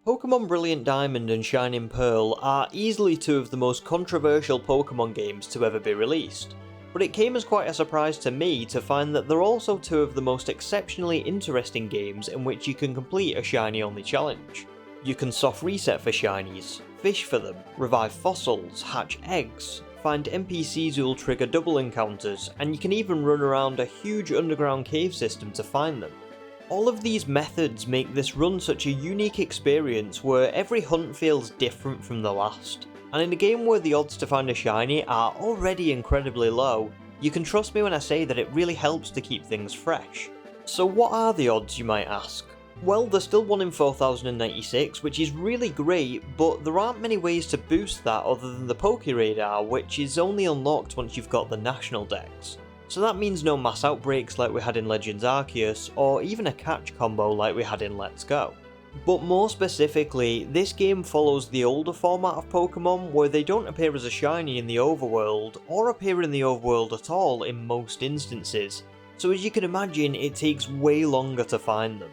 Pokemon Brilliant Diamond and Shining Pearl are easily two of the most controversial Pokemon games to ever be released, but it came as quite a surprise to me to find that they're also two of the most exceptionally interesting games in which you can complete a shiny only challenge. You can soft reset for shinies, fish for them, revive fossils, hatch eggs, find NPCs who will trigger double encounters, and you can even run around a huge underground cave system to find them. All of these methods make this run such a unique experience where every hunt feels different from the last, and in a game where the odds to find a shiny are already incredibly low, you can trust me when I say that it really helps to keep things fresh. So what are the odds, you might ask? Well, they're still 1 in 4096, which is really great, but there aren't many ways to boost that other than the Poke Radar, which is only unlocked once you've got the national dex. So that means no mass outbreaks like we had in Legends Arceus, or even a catch combo like we had in Let's Go. But more specifically, this game follows the older format of Pokemon where they don't appear as a shiny in the overworld, or appear in the overworld at all in most instances, so as you can imagine it takes way longer to find them.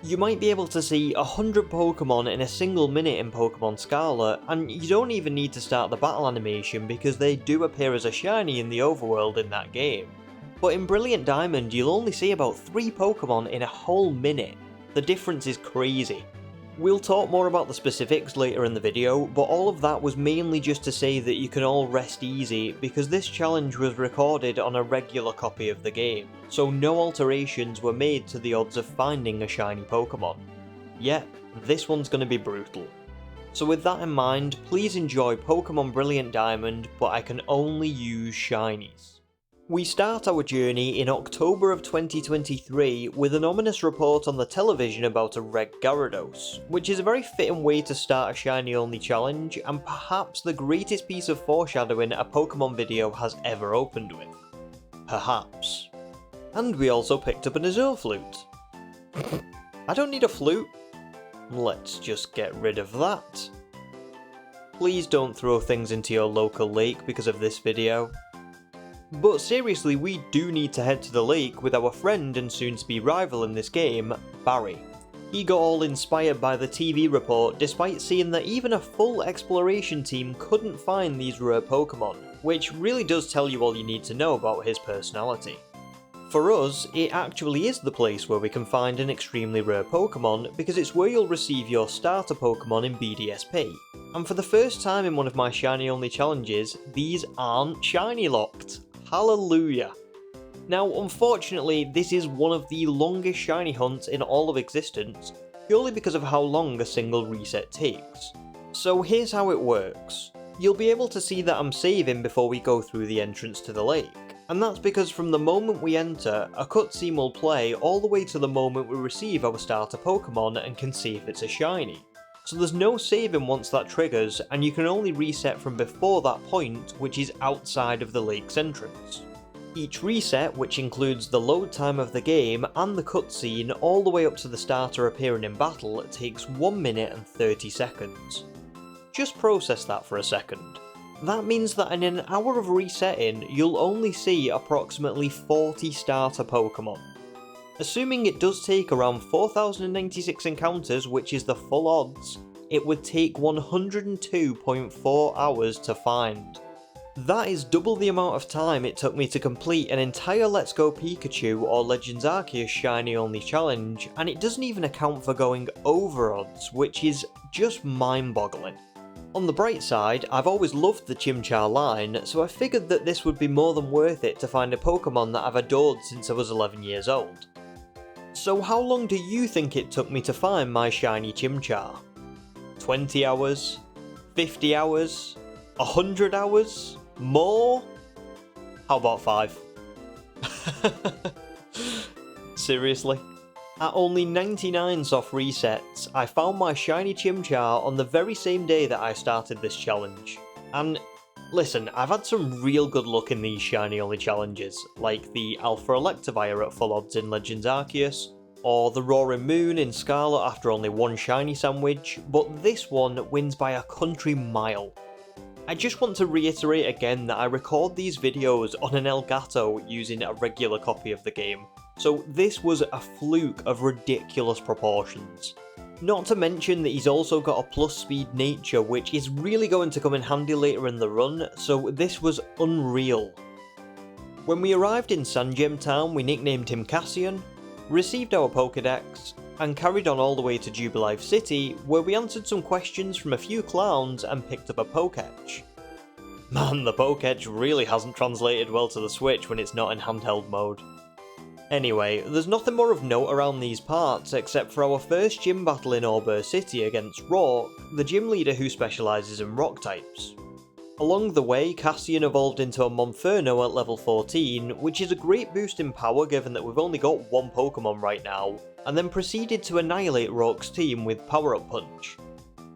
You might be able to see 100 Pokemon in a single minute in Pokemon Scarlet, and you don't even need to start the battle animation because they do appear as a shiny in the overworld in that game. But in Brilliant Diamond you'll only see about 3 Pokemon in a whole minute. The difference is crazy. We'll talk more about the specifics later in the video, but all of that was mainly just to say that you can all rest easy because this challenge was recorded on a regular copy of the game, so no alterations were made to the odds of finding a shiny Pokemon. Yeah, this one's going to be brutal. So with that in mind, please enjoy Pokemon Brilliant Diamond, but I can only use shinies. We start our journey in October of 2023 with an ominous report on the television about a red Gyarados, which is a very fitting way to start a shiny only challenge and perhaps the greatest piece of foreshadowing a Pokemon video has ever opened with. Perhaps. And we also picked up an Azure Flute. I don't need a flute. Let's just get rid of that. Please don't throw things into your local lake because of this video. But seriously, we do need to head to the lake with our friend and soon-to-be rival in this game, Barry. He got all inspired by the TV report despite seeing that even a full exploration team couldn't find these rare Pokemon, which really does tell you all you need to know about his personality. For us, it actually is the place where we can find an extremely rare Pokemon because it's where you'll receive your starter Pokemon in BDSP. And for the first time in one of my shiny only challenges, these aren't shiny locked. Hallelujah. Now unfortunately this is one of the longest shiny hunts in all of existence, purely because of how long a single reset takes. So here's how it works. You'll be able to see that I'm saving before we go through the entrance to the lake, and that's because from the moment we enter, a cutscene will play all the way to the moment we receive our starter Pokemon and can see if it's a shiny. So there's no saving once that triggers, and you can only reset from before that point, which is outside of the lake's entrance. Each reset, which includes the load time of the game and the cutscene all the way up to the starter appearing in battle, takes 1 minute and 30 seconds. Just process that for a second. That means that in an hour of resetting, you'll only see approximately 40 starter Pokemon. Assuming it does take around 4096 encounters, which is the full odds, it would take 102.4 hours to find. That is double the amount of time it took me to complete an entire Let's Go Pikachu or Legends Arceus shiny only challenge, and it doesn't even account for going over odds, which is just mind-boggling. On the bright side, I've always loved the Chimchar line, so I figured that this would be more than worth it to find a Pokemon that I've adored since I was 11 years old. So how long do you think it took me to find my shiny Chimchar? 20 hours? 50 hours? 100 hours? More? How about 5? Seriously? At only 99 soft resets, I found my shiny Chimchar on the very same day that I started this challenge. And listen, I've had some real good luck in these shiny only challenges, like the Alpha Electivire at full odds in Legends Arceus, or the Roaring Moon in Scarlet after only 1 shiny sandwich, but this one wins by a country mile. I just want to reiterate again that I record these videos on an Elgato using a regular copy of the game, so this was a fluke of ridiculous proportions. Not to mention that he's also got a plus speed nature, which is really going to come in handy later in the run, so this was unreal. When we arrived in Sandgem Town, we nicknamed him Cassian, received our Pokédex, and carried on all the way to Jubilife City, where we answered some questions from a few clowns and picked up a Pokétch. Man, the Pokétch really hasn't translated well to the Switch when it's not in handheld mode. Anyway, there's nothing more of note around these parts except for our first gym battle in Auber City against Rourke, the gym leader who specialises in rock types. Along the way, Cassian evolved into a Monferno at level 14, which is a great boost in power given that we've only got one Pokemon right now, and then proceeded to annihilate Rourke's team with Power Up Punch.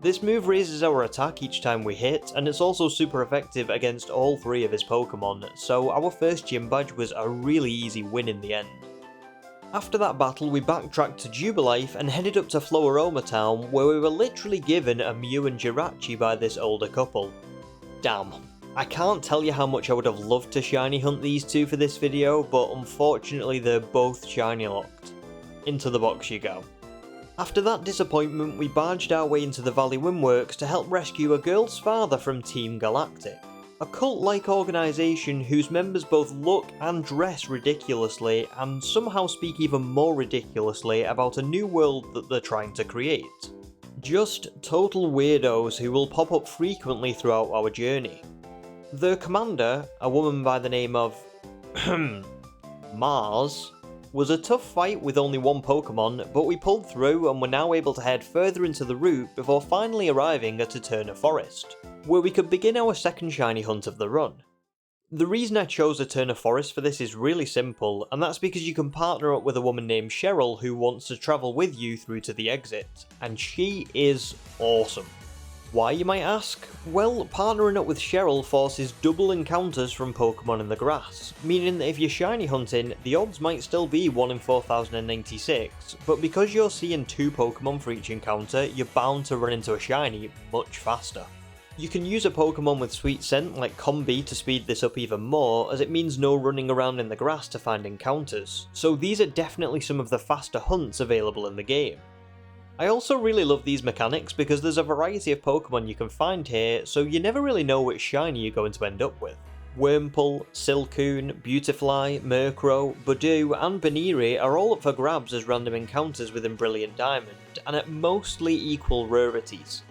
This move raises our attack each time we hit, and it's also super effective against all three of his Pokemon, so our first gym badge was a really easy win in the end. After that battle, we backtracked to Jubilife and headed up to Floaroma Town, where we were literally given a Mew and Jirachi by this older couple. Damn, I can't tell you how much I would have loved to shiny hunt these two for this video, but unfortunately they're both shiny locked. Into the box you go. After that disappointment, we barged our way into the Valley Windworks to help rescue a girl's father from Team Galactic, a cult-like organisation whose members both look and dress ridiculously, and somehow speak even more ridiculously about a new world that they're trying to create. Just total weirdos who will pop up frequently throughout our journey. Their commander, a woman by the name of Mars, was a tough fight with only one Pokemon, but we pulled through and were now able to head further into the route before finally arriving at Eterna Forest, where we could begin our second shiny hunt of the run. The reason I chose Eterna Forest for this is really simple, and that's because you can partner up with a woman named Cheryl who wants to travel with you through to the exit, and she is awesome. Why, you might ask? Well, partnering up with Cheryl forces double encounters from Pokemon in the grass, meaning that if you're shiny hunting, the odds might still be 1 in 4096, but because you're seeing 2 Pokemon for each encounter, you're bound to run into a shiny much faster. You can use a Pokemon with Sweet Scent like Combi to speed this up even more, as it means no running around in the grass to find encounters, so these are definitely some of the faster hunts available in the game. I also really love these mechanics because there's a variety of Pokemon you can find here, so you never really know which shiny you're going to end up with. Wurmple, Silcoon, Beautifly, Murkrow, Budew and Baniri are all up for grabs as random encounters within Brilliant Diamond, and at mostly equal rarities.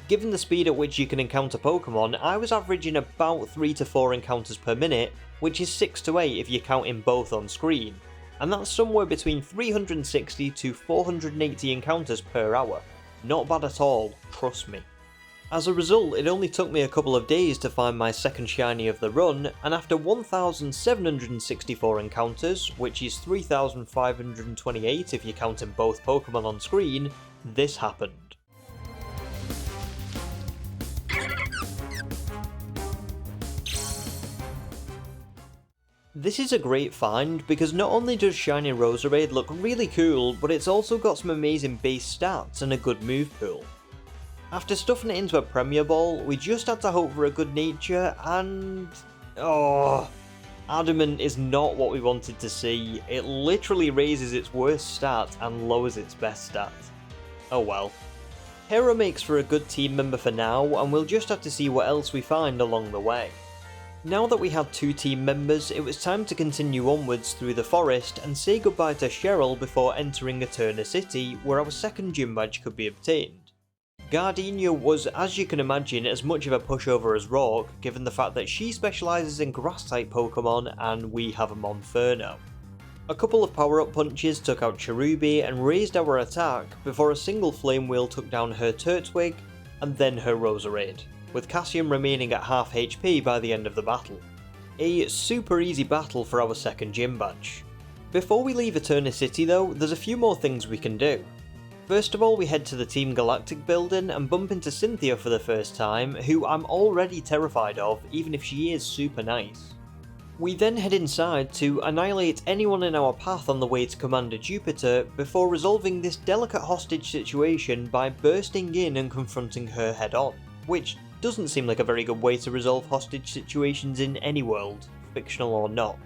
Given the speed at which you can encounter Pokemon, I was averaging about 3 to 4 encounters per minute, which is 6 to 8 if you're counting both on screen, and that's somewhere between 360 to 480 encounters per hour. Not bad at all, trust me. As a result, it only took me a couple of days to find my second shiny of the run, and after 1764 encounters, which is 3528 if you're counting both Pokemon on screen, this happened. This is a great find because not only does Shiny Roserade look really cool, but it's also got some amazing base stats and a good move pool. After stuffing it into a Premier Ball, we just had to hope for a good nature and... Adamant is not what we wanted to see. It literally raises its worst stat and lowers its best stat. Oh well. Hera makes for a good team member for now, and we'll just have to see what else we find along the way. Now that we had 2 team members, it was time to continue onwards through the forest and say goodbye to Cheryl before entering Eterna City, where our second gym badge could be obtained. Gardenia was, as you can imagine, as much of a pushover as Rourke, given the fact that she specialises in grass-type Pokemon and we have a Monferno. A couple of power-up punches took out Cherubi and raised our attack before a single Flame Wheel took down her Turtwig and then her Roserade, with Cassian remaining at half HP by the end of the battle. A super easy battle for our second gym badge. Before we leave Eterna City though, there's a few more things we can do. First of all, we head to the Team Galactic building and bump into Cynthia for the first time, who I'm already terrified of, even if she is super nice. We then head inside to annihilate anyone in our path on the way to Commander Jupiter before resolving this delicate hostage situation by bursting in and confronting her head on, which doesn't seem like a very good way to resolve hostage situations in any world, fictional or not,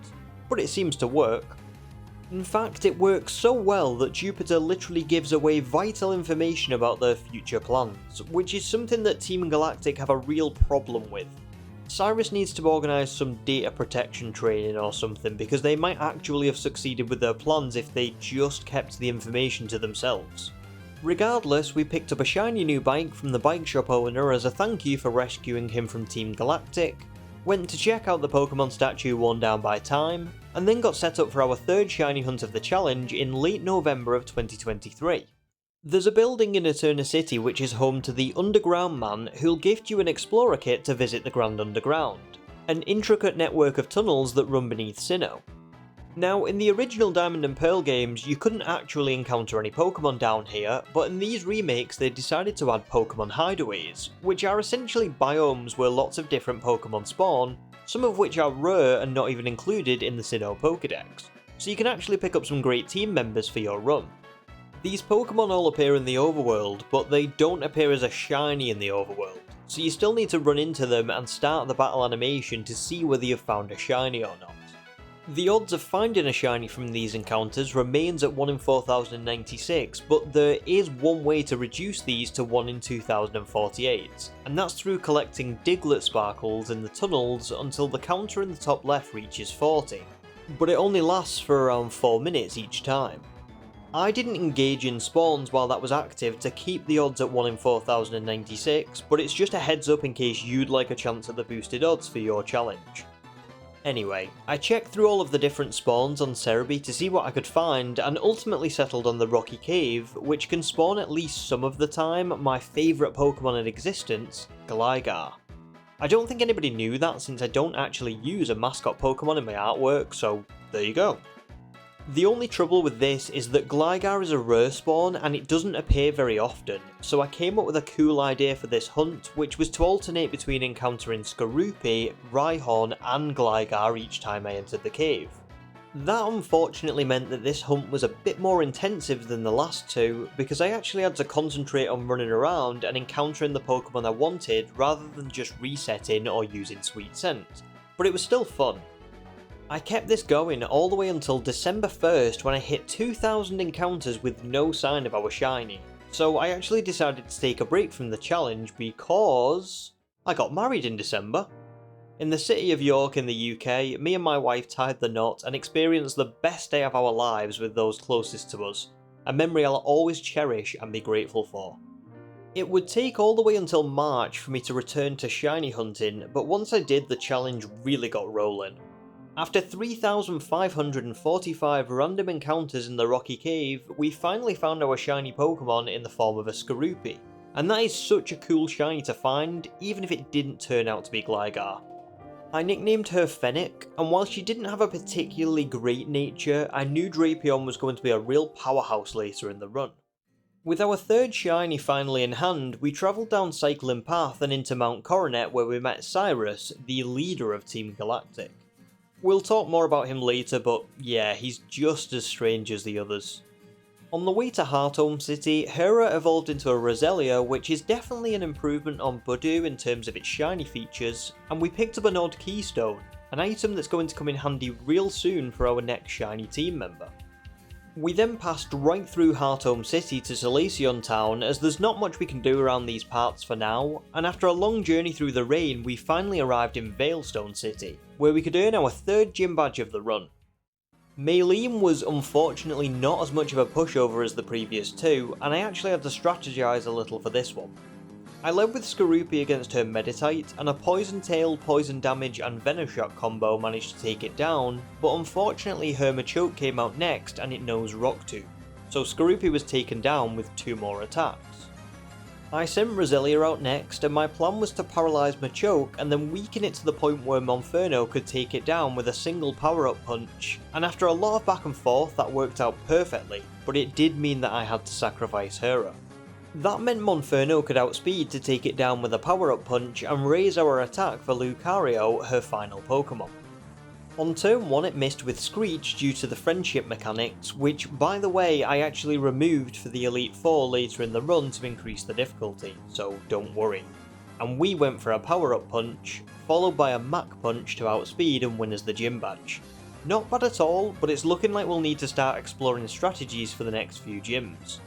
but it seems to work. In fact, it works so well that Jupiter literally gives away vital information about their future plans, which is something that Team Galactic have a real problem with. Cyrus needs to organise some data protection training or something, because they might actually have succeeded with their plans if they just kept the information to themselves. Regardless, we picked up a shiny new bike from the bike shop owner as a thank you for rescuing him from Team Galactic, went to check out the Pokemon statue worn down by time, and then got set up for our third shiny hunt of the challenge in late November of 2023. There's a building in Eterna City which is home to the Underground Man, who'll gift you an Explorer kit to visit the Grand Underground, an intricate network of tunnels that run beneath Sinnoh. Now, in the original Diamond and Pearl games, you couldn't actually encounter any Pokemon down here, but in these remakes they decided to add Pokemon hideaways, which are essentially biomes where lots of different Pokemon spawn, some of which are rare and not even included in the Sinnoh Pokédex, so you can actually pick up some great team members for your run. These Pokemon all appear in the overworld, but they don't appear as a shiny in the overworld, so you still need to run into them and start the battle animation to see whether you've found a shiny or not. The odds of finding a shiny from these encounters remains at 1 in 4096, but there is one way to reduce these to 1 in 2048, and that's through collecting Diglett sparkles in the tunnels until the counter in the top left reaches 40, but it only lasts for around 4 minutes each time. I didn't engage in spawns while that was active to keep the odds at 1 in 4096, but it's just a heads up in case you'd like a chance at the boosted odds for your challenge. Anyway, I checked through all of the different spawns on Cerebi to see what I could find, and ultimately settled on the Rocky Cave, which can spawn at least some of the time my favourite Pokemon in existence, Gligar. I don't think anybody knew that since I don't actually use a mascot Pokemon in my artwork, so there you go. The only trouble with this is that Gligar is a rare spawn and it doesn't appear very often, so I came up with a cool idea for this hunt, which was to alternate between encountering Skorupi, Rhyhorn and Gligar each time I entered the cave. That unfortunately meant that this hunt was a bit more intensive than the last two, because I actually had to concentrate on running around and encountering the Pokemon I wanted rather than just resetting or using Sweet Scent, but it was still fun. I kept this going all the way until December 1st when I hit 2000 encounters with no sign of our shiny, so I actually decided to take a break from the challenge because I got married in December. In the city of York in the UK, me and my wife tied the knot and experienced the best day of our lives with those closest to us, a memory I'll always cherish and be grateful for. It would take all the way until March for me to return to shiny hunting, but once I did, the challenge really got rolling. After 3,545 random encounters in the Rocky Cave, we finally found our shiny Pokemon in the form of a Skorupi, and that is such a cool shiny to find, even if it didn't turn out to be Gligar. I nicknamed her Fennec, and while she didn't have a particularly great nature, I knew Drapion was going to be a real powerhouse later in the run. With our third shiny finally in hand, we travelled down Cycling Path and into Mount Coronet where we met Cyrus, the leader of Team Galactic. We'll talk more about him later, but yeah, he's just as strange as the others. On the way to Hearthome City, Hera evolved into a Roselia, which is definitely an improvement on Budew in terms of its shiny features, and we picked up an odd keystone, an item that's going to come in handy real soon for our next shiny team member. We then passed right through Hearthome City to Solaceon Town, as there's not much we can do around these parts for now, and after a long journey through the rain we finally arrived in Veilstone City, where we could earn our third gym badge of the run. Maylene was unfortunately not as much of a pushover as the previous two, and I actually had to strategise a little for this one. I led with Skorupi against her Meditite, and a Poison Tail, Poison Damage and Venoshock combo managed to take it down, but unfortunately her Machoke came out next and it knows Rock Tomb, so Skorupi was taken down with 2 more attacks. I sent Roselia out next, and my plan was to paralyse Machoke and then weaken it to the point where Monferno could take it down with a single power-up punch, and after a lot of back and forth that worked out perfectly, but it did mean that I had to sacrifice Hera. That meant Monferno could outspeed to take it down with a power-up punch and raise our attack for Lucario, her final Pokemon. On turn 1 it missed with Screech due to the friendship mechanics, which by the way I actually removed for the Elite Four later in the run to increase the difficulty, so don't worry. And we went for a power-up punch, followed by a Mach punch to outspeed and win as the gym badge. Not bad at all, but it's looking like we'll need to start exploring strategies for the next few gyms.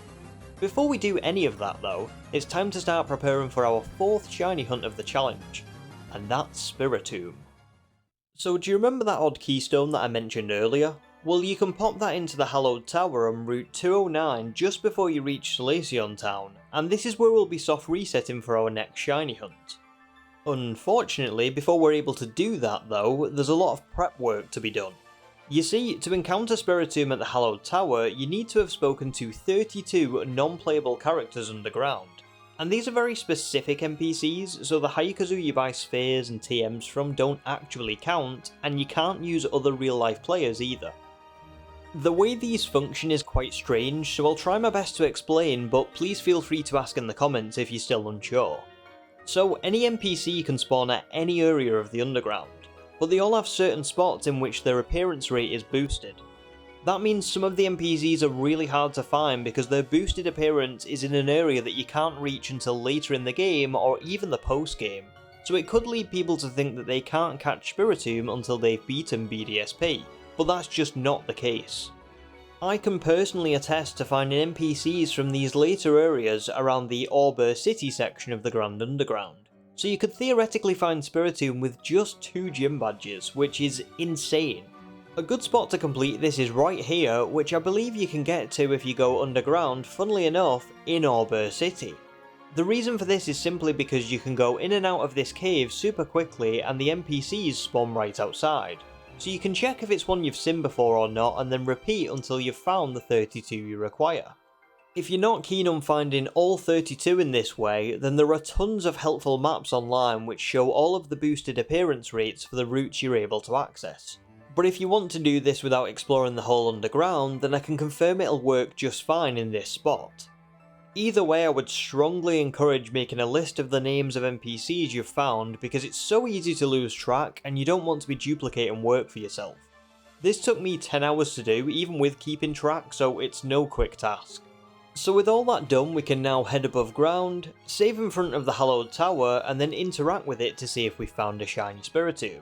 Before we do any of that though, it's time to start preparing for our 4th shiny hunt of the challenge, and that's Spiritomb. So do you remember that odd keystone that I mentioned earlier? Well, you can pop that into the Hallowed Tower on Route 209 just before you reach Solaceon Town, and this is where we'll be soft resetting for our next shiny hunt. Unfortunately, before we're able to do that though, there's a lot of prep work to be done. You see, to encounter Spiritomb at the Hallowed Tower, you need to have spoken to 32 non-playable characters underground. And these are very specific NPCs, so the Hayakazu you buy spheres and TMs from don't actually count, and you can't use other real-life players either. The way these function is quite strange, so I'll try my best to explain, but please feel free to ask in the comments if you're still unsure. So any NPC can spawn at any area of the underground, but they all have certain spots in which their appearance rate is boosted. That means some of the NPCs are really hard to find because their boosted appearance is in an area that you can't reach until later in the game or even the post-game, so it could lead people to think that they can't catch Spiritomb until they've beaten BDSP, but that's just not the case. I can personally attest to finding NPCs from these later areas around the Orbur City section of the Grand Underground, so you could theoretically find Spiritomb with just 2 gym badges, which is insane. A good spot to complete this is right here, which I believe you can get to if you go underground, funnily enough, in Orbur City. The reason for this is simply because you can go in and out of this cave super quickly and the NPCs spawn right outside, so you can check if it's one you've seen before or not and then repeat until you've found the 32 you require. If you're not keen on finding all 32 in this way, then there are tons of helpful maps online which show all of the boosted appearance rates for the routes you're able to access. But if you want to do this without exploring the whole underground, then I can confirm it'll work just fine in this spot. Either way, I would strongly encourage making a list of the names of NPCs you've found because it's so easy to lose track and you don't want to be duplicating work for yourself. This took me 10 hours to do, even with keeping track, so it's no quick task. So with all that done, we can now head above ground, save in front of the Hallowed Tower, and then interact with it to see if we found a shiny Spiritomb.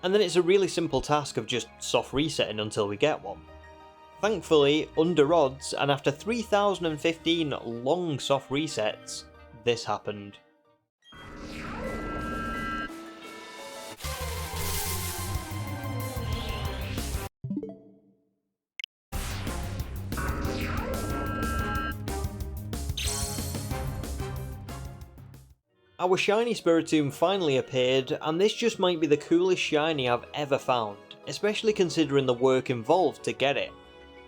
And then it's a really simple task of just soft resetting until we get one. Thankfully, under odds, and after 3015 long soft resets, this happened. Our shiny Spiritomb finally appeared, and this just might be the coolest shiny I've ever found, especially considering the work involved to get it.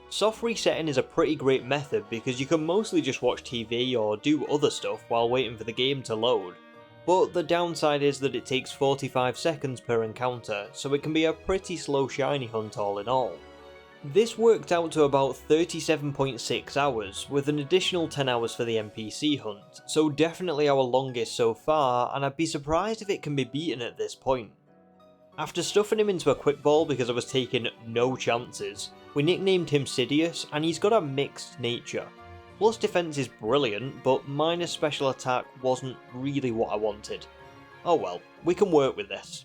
Soft resetting is a pretty great method because you can mostly just watch TV or do other stuff while waiting for the game to load, but the downside is that it takes 45 seconds per encounter, so it can be a pretty slow shiny hunt all in all. This worked out to about 37.6 hours, with an additional 10 hours for the NPC hunt, so definitely our longest so far, and I'd be surprised if it can be beaten at this point. After stuffing him into a quick ball because I was taking no chances, we nicknamed him Sidious, and he's got a mixed nature. Plus defense is brilliant, but minus special attack wasn't really what I wanted. Oh well, we can work with this.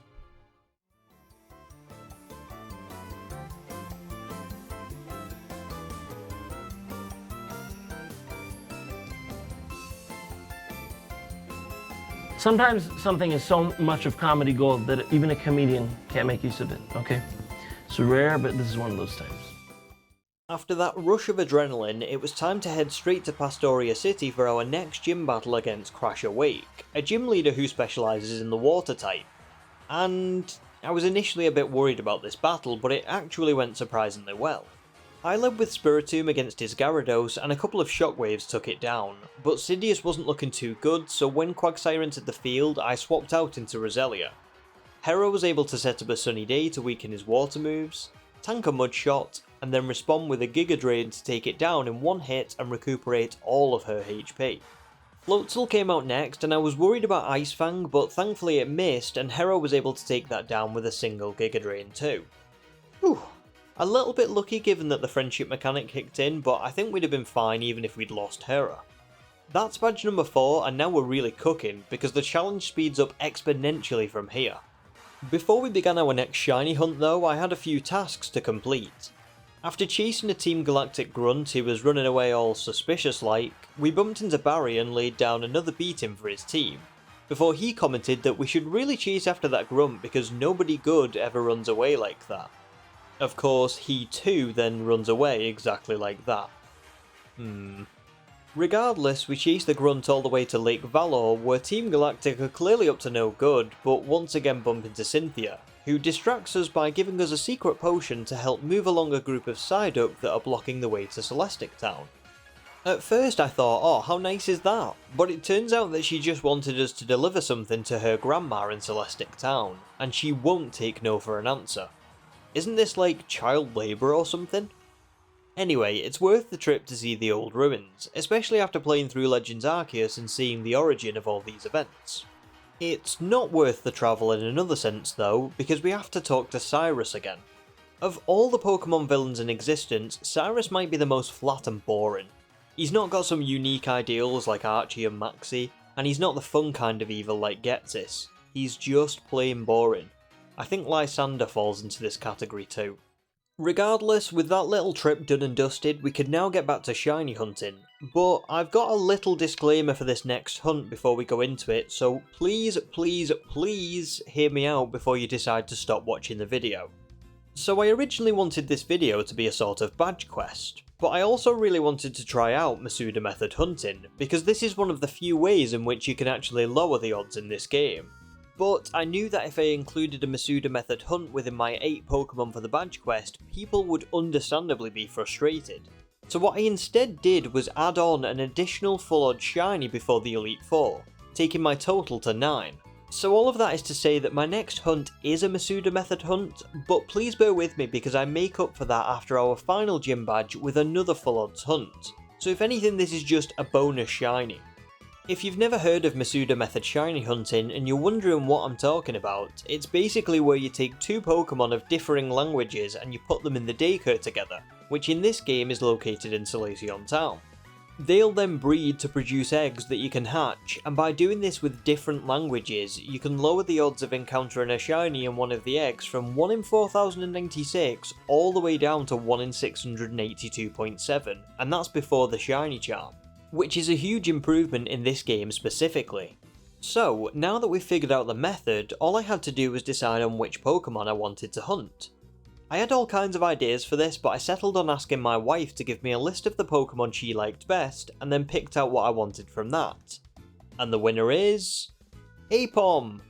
Sometimes something is so much of comedy gold that even a comedian can't make use of it, okay? It's rare, but this is one of those times. After that rush of adrenaline, it was time to head straight to Pastoria City for our next gym battle against Crash Awake, a gym leader who specialises in the water type. And I was initially a bit worried about this battle, but it actually went surprisingly well. I led with Spiritomb against his Gyarados and a couple of shockwaves took it down, but Sidious wasn't looking too good, so when Quagsire entered the field, I swapped out into Roselia. Hero was able to set up a Sunny Day to weaken his water moves, tank a Mud Shot, and then respond with a Giga Drain to take it down in one hit and recuperate all of her HP. Floatzel came out next and I was worried about Ice Fang, but thankfully it missed and Hero was able to take that down with a single Giga Drain too. Whew. A little bit lucky given that the friendship mechanic kicked in, but I think we'd have been fine even if we'd lost Hera. That's badge number 4 and now we're really cooking because the challenge speeds up exponentially from here. Before we began our next shiny hunt though, I had a few tasks to complete. After chasing a Team Galactic grunt who was running away all suspicious like, we bumped into Barry and laid down another beating for his team, before he commented that we should really chase after that grunt because nobody good ever runs away like that. Of course, he too then runs away exactly like that. Regardless, we chase the grunt all the way to Lake Valor, where Team Galactic are clearly up to no good, but once again bump into Cynthia, who distracts us by giving us a secret potion to help move along a group of Psyduck that are blocking the way to Celestic Town. At first I thought, oh, how nice is that? But it turns out that she just wanted us to deliver something to her grandma in Celestic Town, and she won't take no for an answer. Isn't this like child labour or something? Anyway, it's worth the trip to see the old ruins, especially after playing through Legends Arceus and seeing the origin of all these events. It's not worth the travel in another sense though, because we have to talk to Cyrus again. Of all the Pokemon villains in existence, Cyrus might be the most flat and boring. He's not got some unique ideals like Archie and Maxie, and he's not the fun kind of evil like Ghetsis. He's just plain boring. I think Lysander falls into this category too. Regardless, with that little trip done and dusted, we could now get back to shiny hunting, but I've got a little disclaimer for this next hunt before we go into it, so please hear me out before you decide to stop watching the video. So I originally wanted this video to be a sort of badge quest, but I also really wanted to try out Masuda method hunting, because this is one of the few ways in which you can actually lower the odds in this game. But I knew that if I included a Masuda method hunt within my 8 Pokemon for the badge quest, people would understandably be frustrated. So what I instead did was add on an additional full odd shiny before the Elite Four, taking my total to 9. So all of that is to say that my next hunt is a Masuda method hunt, but please bear with me because I make up for that after our final gym badge with another full odds hunt. So if anything, this is just a bonus shiny. If you've never heard of Masuda method shiny hunting and you're wondering what I'm talking about, it's basically where you take 2 Pokemon of differing languages and you put them in the daycare together, which in this game is located in Solaceon Town. They'll then breed to produce eggs that you can hatch, and by doing this with different languages, you can lower the odds of encountering a shiny in one of the eggs from 1 in 4096 all the way down to 1 in 682.7, and that's before the shiny charm, which is a huge improvement in this game specifically. So, now that we've figured out the method, all I had to do was decide on which Pokemon I wanted to hunt. I had all kinds of ideas for this, but I settled on asking my wife to give me a list of the Pokemon she liked best, and then picked out what I wanted from that. And the winner is... Aipom!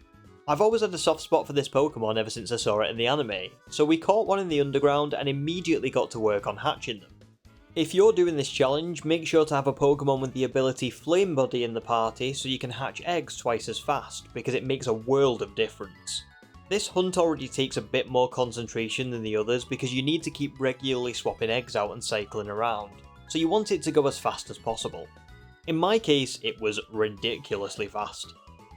I've always had a soft spot for this Pokemon ever since I saw it in the anime, so we caught one in the underground and immediately got to work on hatching them. If you're doing this challenge, make sure to have a Pokemon with the ability Flame Body in the party so you can hatch eggs twice as fast, because it makes a world of difference. This hunt already takes a bit more concentration than the others because you need to keep regularly swapping eggs out and cycling around, so you want it to go as fast as possible. In my case, it was ridiculously fast.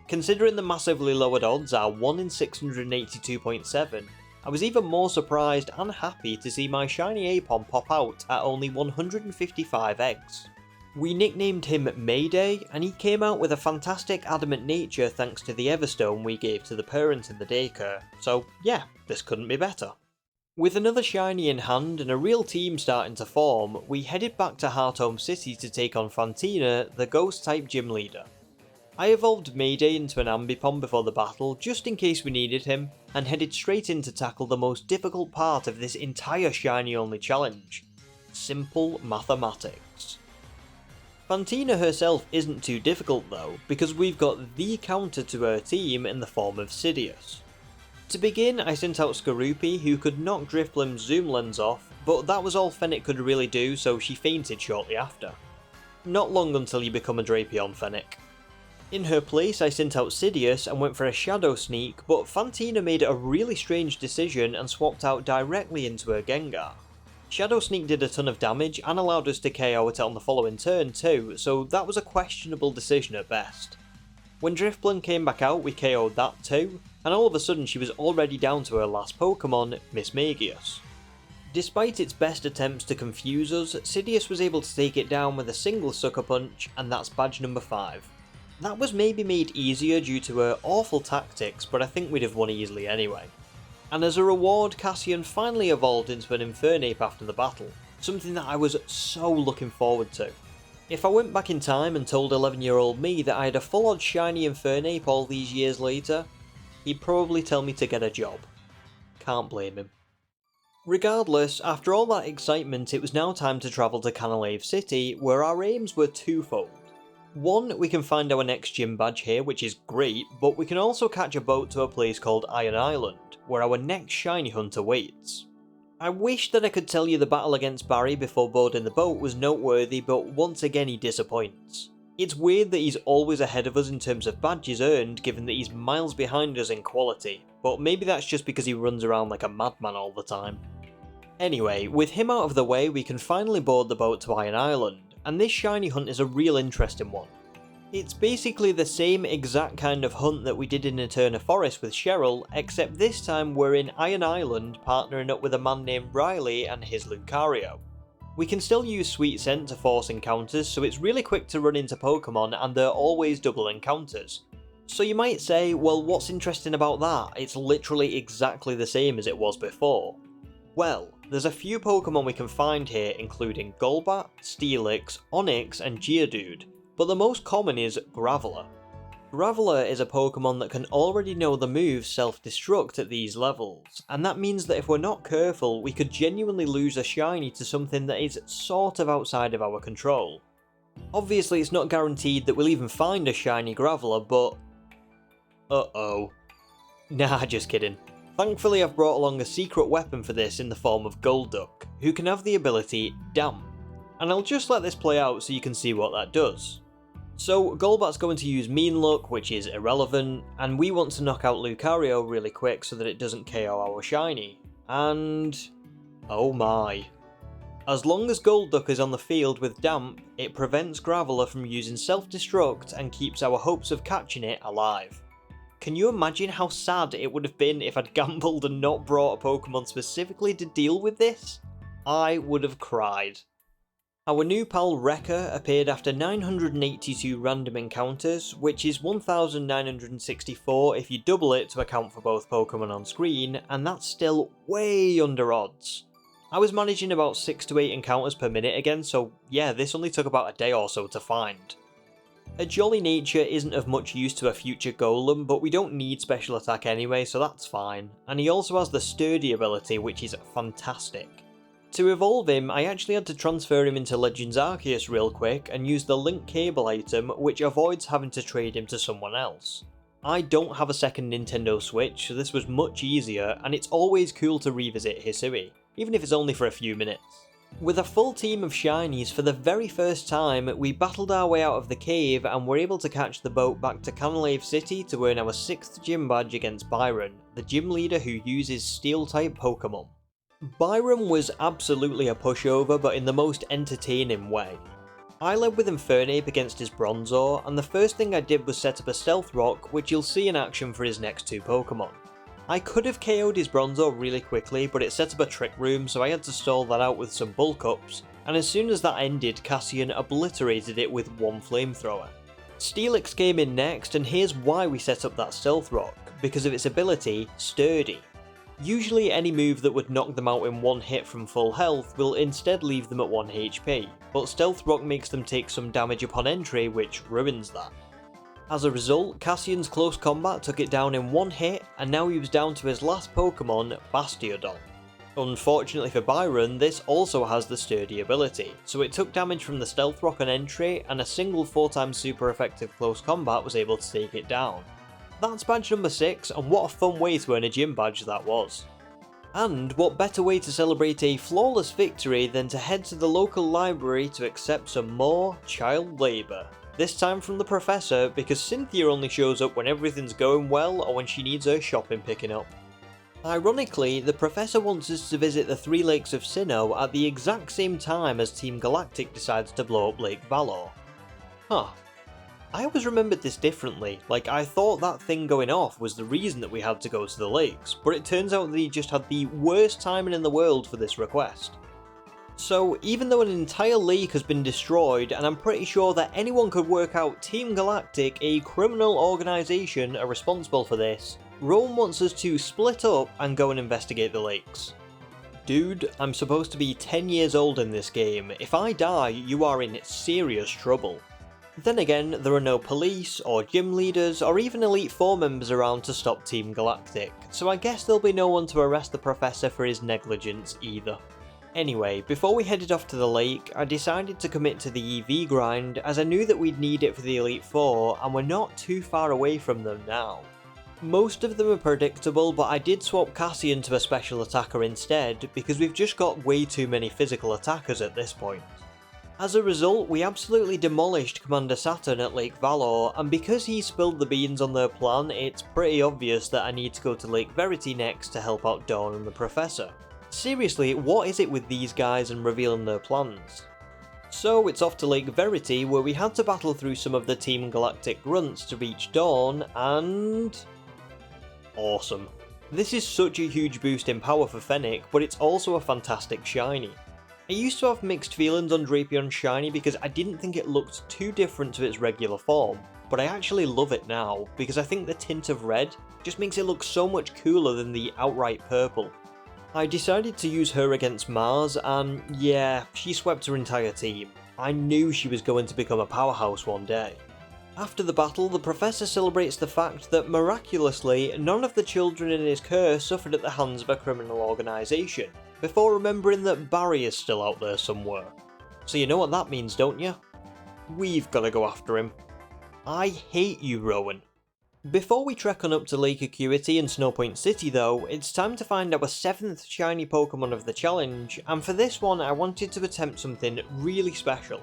Considering the massively lowered odds are 1 in 682.7, I was even more surprised and happy to see my shiny Aipom pop out at only 155 eggs. We nicknamed him Mayday, and he came out with a fantastic adamant nature thanks to the Everstone we gave to the parents in the daycare, so yeah, this couldn't be better. With another shiny in hand and a real team starting to form, we headed back to Hearthome City to take on Fantina, the ghost-type gym leader. I evolved Mayday into an Ambipom before the battle, just in case we needed him, and headed straight in to tackle the most difficult part of this entire shiny-only challenge: simple mathematics. Fantina herself isn't too difficult though, because we've got the counter to her team in the form of Sidious. To begin, I sent out Skorupi, who could knock Drifblim's zoom lens off, but that was all Fennec could really do, so she fainted shortly after. Not long until you become a Drapion Fennec. In her place, I sent out Sidious and went for a Shadow Sneak, but Fantina made a really strange decision and swapped out directly into her Gengar. Shadow Sneak did a ton of damage and allowed us to KO it on the following turn too, so that was a questionable decision at best. When Drifblim came back out, we KO'd that too, and all of a sudden she was already down to her last Pokemon, Mismagius. Despite its best attempts to confuse us, Sidious was able to take it down with a single Sucker Punch, and that's badge number 5. That was maybe made easier due to her awful tactics, but I think we'd have won easily anyway. And as a reward, Cassian finally evolved into an Infernape after the battle, something that I was so looking forward to. If I went back in time and told 11-year-old me that I had a full-on shiny Infernape all these years later, he'd probably tell me to get a job. Can't blame him. Regardless, after all that excitement, it was now time to travel to Canalave City, where our aims were twofold. One, we can find our next gym badge here, which is great, but we can also catch a boat to a place called Iron Island, where our next shiny hunt awaits. I wish that I could tell you the battle against Barry before boarding the boat was noteworthy, but once again he disappoints. It's weird that he's always ahead of us in terms of badges earned, given that he's miles behind us in quality, but maybe that's just because he runs around like a madman all the time. Anyway, with him out of the way, we can finally board the boat to Iron Island, and this shiny hunt is a real interesting one. It's basically the same exact kind of hunt that we did in Eterna Forest with Cheryl, except this time we're in Iron Island partnering up with a man named Riley and his Lucario. We can still use Sweet Scent to force encounters, so it's really quick to run into Pokemon and they're always double encounters. So you might say, well, what's interesting about that? It's literally exactly the same as it was before. Well, there's a few Pokemon we can find here, including Golbat, Steelix, Onix, and Geodude, but the most common is Graveler. Graveler is a Pokemon that can already know the move Self-Destruct at these levels, and that means that if we're not careful, we could genuinely lose a shiny to something that is sort of outside of our control. Obviously, it's not guaranteed that we'll even find a shiny Graveler, but... uh-oh. Nah, just kidding. Thankfully, I've brought along a secret weapon for this in the form of Golduck, who can have the ability Damp, and I'll just let this play out so you can see what that does. So, Golbat's going to use Mean Look, which is irrelevant, and we want to knock out Lucario really quick so that it doesn't KO our shiny, and... oh my. As long as Golduck is on the field with Damp, it prevents Graveler from using Self-Destruct and keeps our hopes of catching it alive. Can you imagine how sad it would have been if I'd gambled and not brought a Pokemon specifically to deal with this? I would have cried. Our new pal Rekka appeared after 982 random encounters, which is 1964 if you double it to account for both Pokemon on screen, and that's still way under odds. I was managing about 6 to 8 encounters per minute again, so yeah, this only took about a day or so to find. A Jolly Nature isn't of much use to a future Golem, but we don't need special attack anyway, so that's fine, and he also has the Sturdy ability, which is fantastic. To evolve him, I actually had to transfer him into Legends Arceus real quick and use the Link Cable item, which avoids having to trade him to someone else. I don't have a second Nintendo Switch, so this was much easier, and it's always cool to revisit Hisui, even if it's only for a few minutes. With a full team of shinies for the very first time, we battled our way out of the cave and were able to catch the boat back to Canalave City to earn our 6th gym badge against Byron, the gym leader who uses Steel-type Pokemon. Byron was absolutely a pushover, but in the most entertaining way. I led with Infernape against his Bronzor, and the first thing I did was set up a Stealth Rock, which you'll see in action for his next 2 Pokemon. I could have KO'd his Bronzor really quickly, but it set up a Trick Room, so I had to stall that out with some Bulk Ups, and as soon as that ended, Cassian obliterated it with one Flamethrower. Steelix came in next, and here's why we set up that Stealth Rock, because of its ability, Sturdy. Usually any move that would knock them out in one hit from full health will instead leave them at 1 HP, but Stealth Rock makes them take some damage upon entry, which ruins that. As a result, Cassian's close combat took it down in 1 hit, and now he was down to his last Pokemon, Bastiodon. Unfortunately for Byron, this also has the Sturdy ability, so it took damage from the Stealth Rock on entry, and a single 4x super effective close combat was able to take it down. That's badge number 6, and what a fun way to earn a gym badge that was. And what better way to celebrate a flawless victory than to head to the local library to accept some more child labour. This time from the Professor, because Cynthia only shows up when everything's going well or when she needs her shopping picking up. Ironically, the Professor wants us to visit the 3 Lakes of Sinnoh at the exact same time as Team Galactic decides to blow up Lake Valor. Huh. I always remembered this differently, like I thought that thing going off was the reason that we had to go to the lakes, but it turns out that he just had the worst timing in the world for this request. So even though an entire lake has been destroyed, and I'm pretty sure that anyone could work out Team Galactic, a criminal organisation, are responsible for this, Rome wants us to split up and go and investigate the lakes. Dude, I'm supposed to be 10 years old in this game. If I die, you are in serious trouble. Then again, there are no police, or gym leaders, or even Elite Four members around to stop Team Galactic, so I guess there'll be no one to arrest the Professor for his negligence either. Anyway, before we headed off to the lake, I decided to commit to the EV grind as I knew that we'd need it for the Elite Four, and we're not too far away from them now. Most of them are predictable, but I did swap Cassian to a special attacker instead, because we've just got way too many physical attackers at this point. As a result, we absolutely demolished Commander Saturn at Lake Valor, and because he spilled the beans on their plan, it's pretty obvious that I need to go to Lake Verity next to help out Dawn and the Professor. Seriously, what is it with these guys and revealing their plans? So it's off to Lake Verity, where we had to battle through some of the Team Galactic grunts to reach Dawn, and... awesome. This is such a huge boost in power for Fennec, but it's also a fantastic shiny. I used to have mixed feelings on Drapion's shiny because I didn't think it looked too different to its regular form, but I actually love it now because I think the tint of red just makes it look so much cooler than the outright purple. I decided to use her against Mars, and yeah, she swept her entire team. I knew she was going to become a powerhouse one day. After the battle, the Professor celebrates the fact that miraculously, none of the children in his care suffered at the hands of a criminal organisation, before remembering that Barry is still out there somewhere. So you know what that means, don't you? We've got to go after him. I hate you, Rowan. Before we trek on up to Lake Acuity and Snowpoint City though, it's time to find our 7th shiny Pokemon of the challenge, and for this one I wanted to attempt something really special.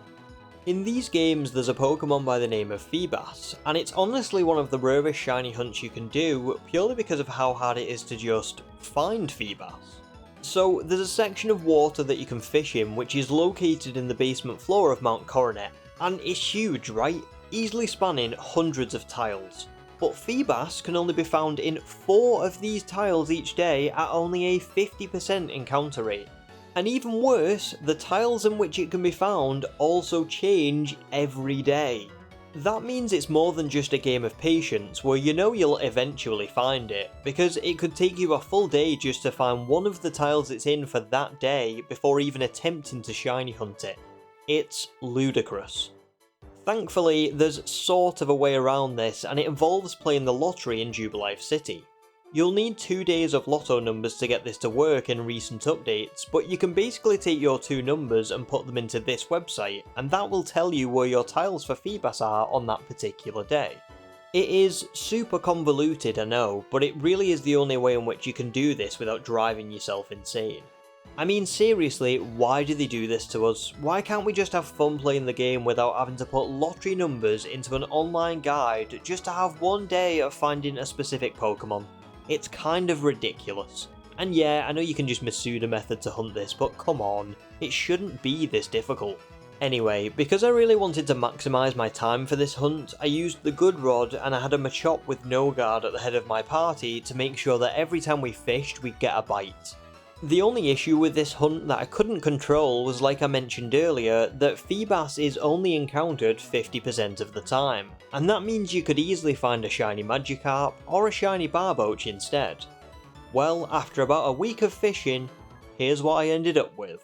In these games there's a Pokemon by the name of Feebas, and it's honestly one of the rarest shiny hunts you can do, purely because of how hard it is to just find Feebas. So there's a section of water that you can fish in which is located in the basement floor of Mount Coronet, and it's huge, right? Easily spanning hundreds of tiles. But Feebas can only be found in 4 of these tiles each day at only a 50% encounter rate. And even worse, the tiles in which it can be found also change every day. That means it's more than just a game of patience where you know you'll eventually find it, because it could take you a full day just to find one of the tiles it's in for that day before even attempting to shiny hunt it. It's ludicrous. Thankfully, there's sort of a way around this, and it involves playing the lottery in Jubilife City. You'll need 2 days of lotto numbers to get this to work in recent updates, but you can basically take your 2 numbers and put them into this website, and that will tell you where your tiles for Feebas are on that particular day. It is super convoluted, I know, but it really is the only way in which you can do this without driving yourself insane. I mean, seriously, why do they do this to us? Why can't we just have fun playing the game without having to put lottery numbers into an online guide just to have one day of finding a specific Pokemon? It's kind of ridiculous. And yeah, I know you can just Masuda method to hunt this, but come on, it shouldn't be this difficult. Anyway, because I really wanted to maximise my time for this hunt, I used the Good Rod and I had a Machop with no guard at the head of my party to make sure that every time we fished we'd get a bite. The only issue with this hunt that I couldn't control was, like I mentioned earlier, that Feebas is only encountered 50% of the time, and that means you could easily find a shiny Magikarp or a shiny Barboach instead. Well, after about a week of fishing, here's what I ended up with.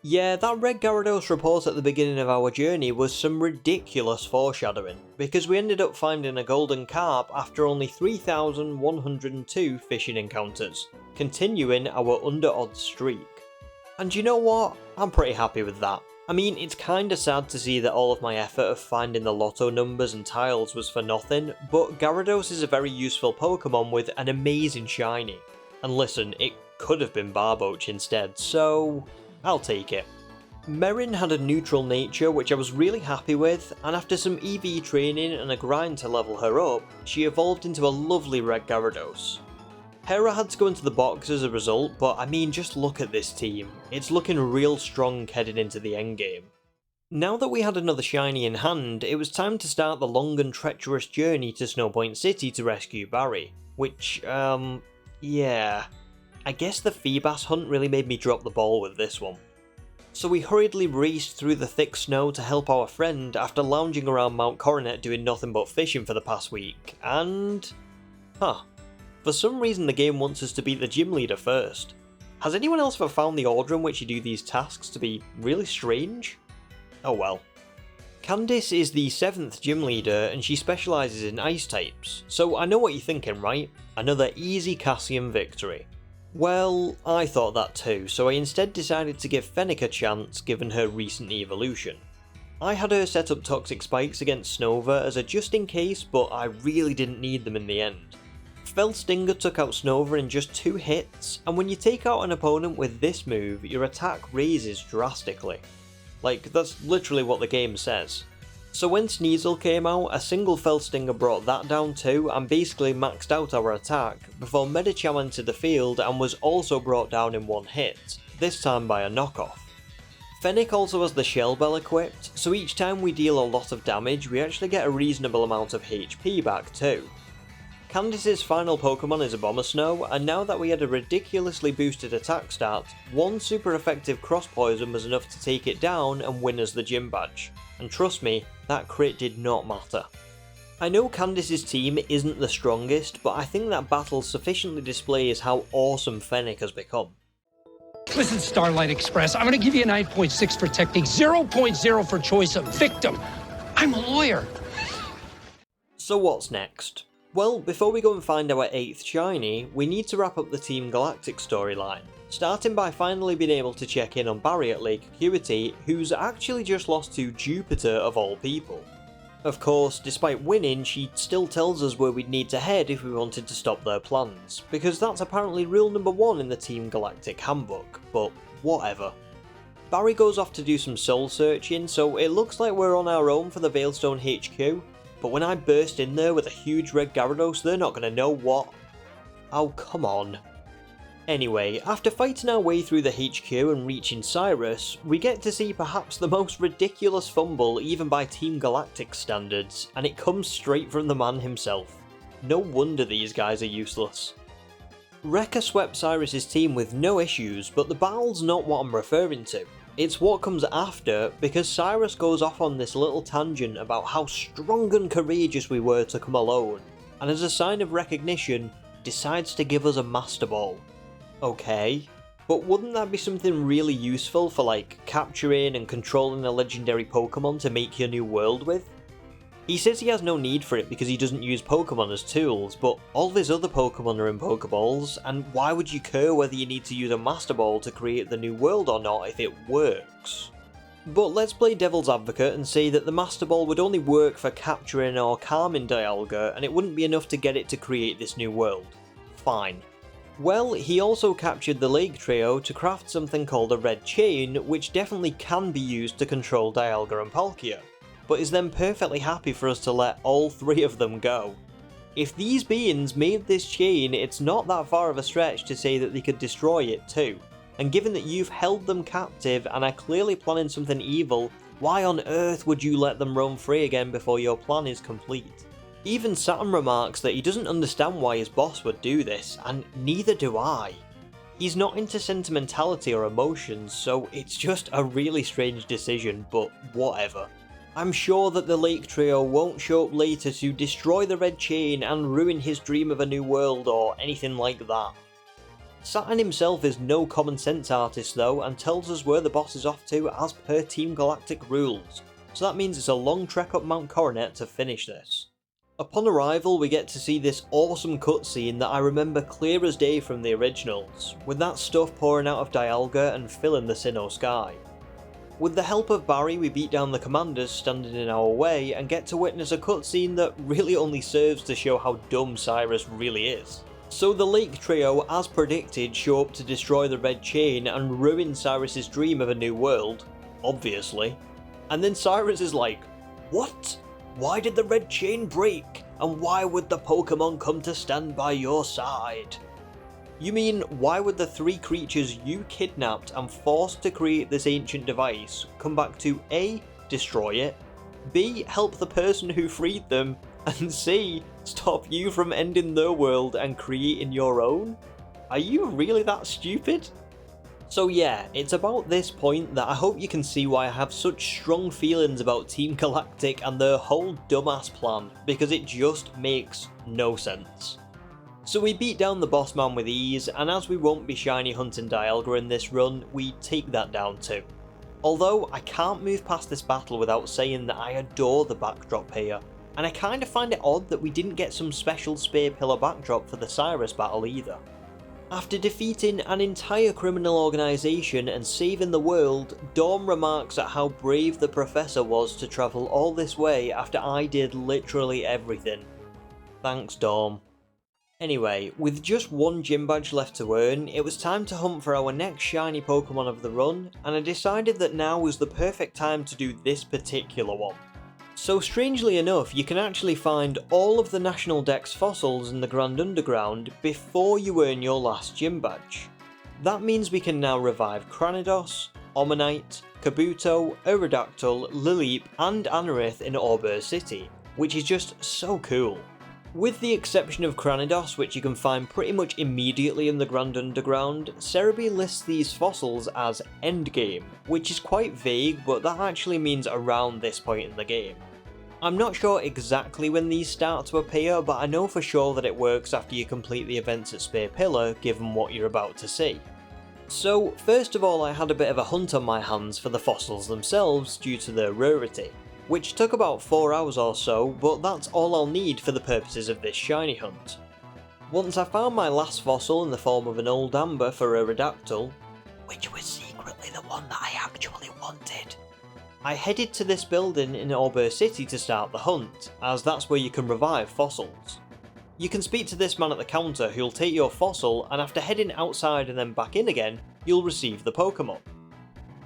Yeah, that red Gyarados report at the beginning of our journey was some ridiculous foreshadowing, because we ended up finding a golden carp after only 3,102 fishing encounters, continuing our under-odds streak. And you know what? I'm pretty happy with that. I mean, it's kinda sad to see that all of my effort of finding the lotto numbers and tiles was for nothing, but Gyarados is a very useful Pokemon with an amazing shiny. And listen, it could have been Barboach instead, so I'll take it. Merin had a neutral nature which I was really happy with, and after some EV training and a grind to level her up, she evolved into a lovely red Gyarados. Hera had to go into the box as a result, but I mean, just look at this team. It's looking real strong headed into the endgame. Now that we had another shiny in hand, it was time to start the long and treacherous journey to Snowpoint City to rescue Barry. Which, yeah. I guess the Feebas hunt really made me drop the ball with this one. So we hurriedly raced through the thick snow to help our friend after lounging around Mount Coronet doing nothing but fishing for the past week, and... For some reason the game wants us to beat the gym leader first. Has anyone else ever found the order in which you do these tasks to be really strange? Oh well. Candice is the 7th gym leader and she specialises in ice types, so I know what you're thinking, right? Another easy Cassian victory. Well, I thought that too, so I instead decided to give Fennec a chance given her recent evolution. I had her set up toxic spikes against Snova as a just in case, but I really didn't need them in the end. Felstinger took out Snova in just 2 hits, and when you take out an opponent with this move, your attack raises drastically. Like, that's literally what the game says. So when Sneasel came out, a single Felstinger brought that down too, and basically maxed out our attack, before Medicham entered the field and was also brought down in 1 hit, this time by a knockoff. Fennec also has the Shell Bell equipped, so each time we deal a lot of damage, we actually get a reasonable amount of HP back too. Candice's final Pokemon is Abomasnow, and now that we had a ridiculously boosted attack stat, 1 super effective Cross Poison was enough to take it down and win us the gym badge. And trust me, that crit did not matter. I know Candice's team isn't the strongest, but I think that battle sufficiently displays how awesome Fennec has become. Listen, Starlight Express, I'm gonna give you a 9.6 for technique, 0.0 for choice of victim. I'm a lawyer. So what's next? Well, before we go and find our 8th shiny, we need to wrap up the Team Galactic storyline, starting by finally being able to check in on Barry at Lake Acuity, who's actually just lost to Jupiter of all people. Of course, despite winning, she still tells us where we'd need to head if we wanted to stop their plans, because that's apparently rule number 1 in the Team Galactic handbook, but whatever. Barry goes off to do some soul searching, so it looks like we're on our own for the Veilstone HQ, but when I burst in there with a huge red Gyarados, they're not gonna know what. Oh, come on. Anyway, after fighting our way through the HQ and reaching Cyrus, we get to see perhaps the most ridiculous fumble even by Team Galactic standards, and it comes straight from the man himself. No wonder these guys are useless. Rekka swept Cyrus's team with no issues, but the battle's not what I'm referring to. It's what comes after, because Cyrus goes off on this little tangent about how strong and courageous we were to come alone, and as a sign of recognition, decides to give us a Master Ball. Okay, but wouldn't that be something really useful for like capturing and controlling a legendary Pokemon to make your new world with? He says he has no need for it because he doesn't use Pokemon as tools, but all of his other Pokemon are in Pokeballs, and why would you care whether you need to use a Master Ball to create the new world or not if it works? But let's play devil's advocate and say that the Master Ball would only work for capturing or calming Dialga, and it wouldn't be enough to get it to create this new world. Fine. Well, he also captured the Lake Trio to craft something called a Red Chain, which definitely can be used to control Dialga and Palkia, but is then perfectly happy for us to let all 3 of them go. If these beings made this chain, it's not that far of a stretch to say that they could destroy it too, and given that you've held them captive and are clearly planning something evil, why on earth would you let them roam free again before your plan is complete? Even Saturn remarks that he doesn't understand why his boss would do this, and neither do I. He's not into sentimentality or emotions, so it's just a really strange decision, but whatever. I'm sure that the Lake Trio won't show up later to destroy the Red Chain and ruin his dream of a new world or anything like that. Saturn himself is no common sense artist though, and tells us where the boss is off to as per Team Galactic rules, so that means it's a long trek up Mount Coronet to finish this. Upon arrival, we get to see this awesome cutscene that I remember clear as day from the originals, with that stuff pouring out of Dialga and filling the Sinnoh sky. With the help of Barry, we beat down the commanders standing in our way and get to witness a cutscene that really only serves to show how dumb Cyrus really is. So the Lake Trio, as predicted, show up to destroy the Red Chain and ruin Cyrus's dream of a new world, obviously. And then Cyrus is like, "What? Why did the Red Chain break? And why would the Pokemon come to stand by your side?" You mean, why would the 3 creatures you kidnapped and forced to create this ancient device come back to A. destroy it, B. help the person who freed them, and C. stop you from ending their world and creating your own? Are you really that stupid? So yeah, it's about this point that I hope you can see why I have such strong feelings about Team Galactic and their whole dumbass plan, because it just makes no sense. So we beat down the boss man with ease, and as we won't be shiny hunting Dialga in this run, we take that down too. Although I can't move past this battle without saying that I adore the backdrop here, and I kinda find it odd that we didn't get some special spear pillar backdrop for the Cyrus battle either. After defeating an entire criminal organisation and saving the world, Dawn remarks at how brave the professor was to travel all this way after I did literally everything. Thanks, Dawn. Anyway, with just 1 gym badge left to earn, it was time to hunt for our next shiny Pokemon of the run, and I decided that now was the perfect time to do this particular one. So strangely enough, you can actually find all of the National Dex fossils in the Grand Underground before you earn your last gym badge. That means we can now revive Cranidos, Omanyte, Kabuto, Aerodactyl, Lileep and Anorith in Auber City, which is just so cool. With the exception of Cranidos, which you can find pretty much immediately in the Grand Underground, Cerebi lists these fossils as endgame, which is quite vague, but that actually means around this point in the game. I'm not sure exactly when these start to appear, but I know for sure that it works after you complete the events at Spear Pillar, given what you're about to see. So, first of all I had a bit of a hunt on my hands for the fossils themselves due to their rarity, which took about 4 hours or so, but that's all I'll need for the purposes of this shiny hunt. Once I found my last fossil in the form of an old amber for Aerodactyl, which was secretly the one that I actually wanted, I headed to this building in Auber City to start the hunt, as that's where you can revive fossils. You can speak to this man at the counter who'll take your fossil, and after heading outside and then back in again, you'll receive the Pokemon.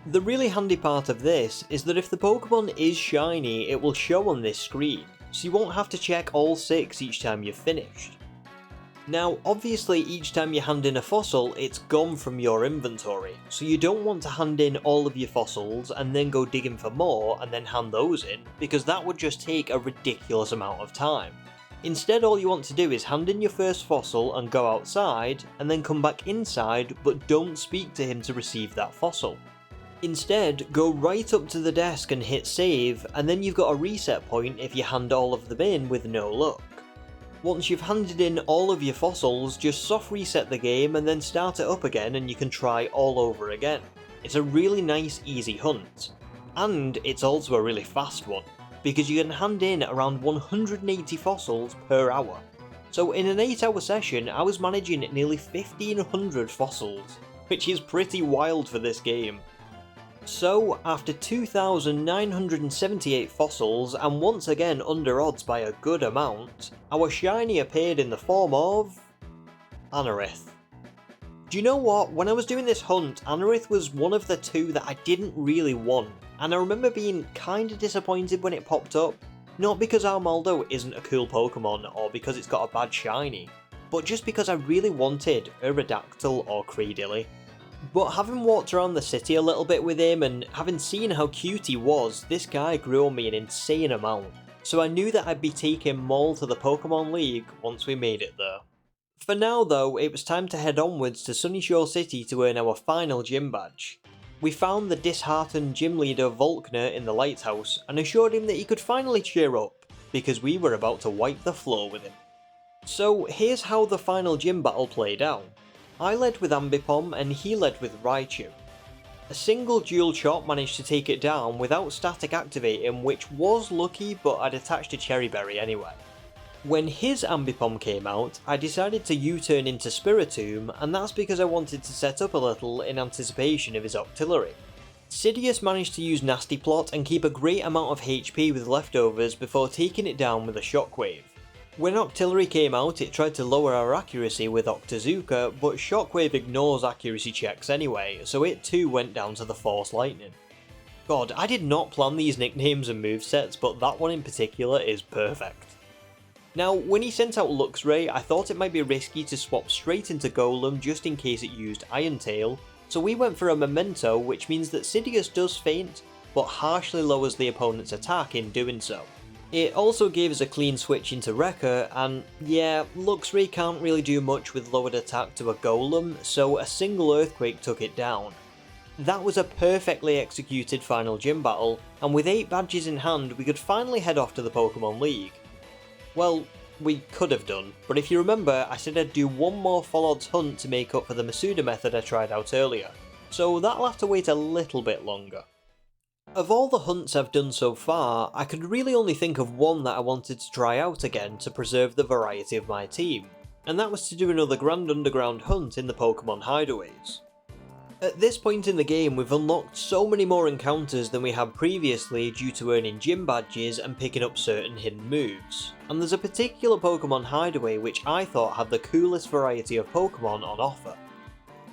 The really handy part of this is that if the Pokemon is shiny, it will show on this screen, so you won't have to check all 6 each time you've finished. Now, obviously each time you hand in a fossil, it's gone from your inventory, so you don't want to hand in all of your fossils and then go digging for more and then hand those in, because that would just take a ridiculous amount of time. Instead, all you want to do is hand in your first fossil and go outside, and then come back inside, but don't speak to him to receive that fossil. Instead, go right up to the desk and hit save, and then you've got a reset point if you hand all of them in with no luck. Once you've handed in all of your fossils, just soft reset the game and then start it up again and you can try all over again. It's a really nice easy hunt. And it's also a really fast one, because you can hand in around 180 fossils per hour. So in an 8-hour session I was managing nearly 1500 fossils, which is pretty wild for this game. So, after 2,978 fossils, and once again under odds by a good amount, our shiny appeared in the form of Anorith. Do you know what? When I was doing this hunt, Anorith was one of the 2 that I didn't really want, and I remember being kinda disappointed when it popped up. Not because Armaldo isn't a cool Pokemon, or because it's got a bad shiny, but just because I really wanted Aerodactyl or Cradily. But having walked around the city a little bit with him and having seen how cute he was, this guy grew on me an insane amount, so I knew that I'd be taking Maul to the Pokemon League once we made it there. For now though, it was time to head onwards to Sunyshore City to earn our final gym badge. We found the disheartened gym leader Volkner in the lighthouse and assured him that he could finally cheer up, because we were about to wipe the floor with him. So here's how the final gym battle played out. I led with Ambipom and he led with Raichu. A single dual chop managed to take it down without static activating, which was lucky, but I'd attached a Cherry Berry anyway. When his Ambipom came out, I decided to U-turn into Spiritomb, and that's because I wanted to set up a little in anticipation of his Octillery. Sidious managed to use Nasty Plot and keep a great amount of HP with leftovers before taking it down with a Shockwave. When Octillery came out, it tried to lower our accuracy with Octazooka, but Shockwave ignores accuracy checks anyway, so it too went down to the Force Lightning. God, I did not plan these nicknames and movesets, but that one in particular is perfect. Now, when he sent out Luxray, I thought it might be risky to swap straight into Golem just in case it used Iron Tail, so we went for a Memento, which means that Sidious does faint, but harshly lowers the opponent's attack in doing so. It also gave us a clean switch into Wrecker, and yeah, Luxray can't really do much with lowered attack to a Golem, so a single Earthquake took it down. That was a perfectly executed final gym battle, and with 8 badges in hand we could finally head off to the Pokemon League. Well, we could have done, but if you remember I said I'd do one more Full Odds hunt to make up for the Masuda method I tried out earlier, so that'll have to wait a little bit longer. Of all the hunts I've done so far, I could really only think of one that I wanted to try out again to preserve the variety of my team, and that was to do another Grand Underground hunt in the Pokemon Hideaways. At this point in the game we've unlocked so many more encounters than we had previously due to earning gym badges and picking up certain hidden moves, and there's a particular Pokemon Hideaway which I thought had the coolest variety of Pokemon on offer.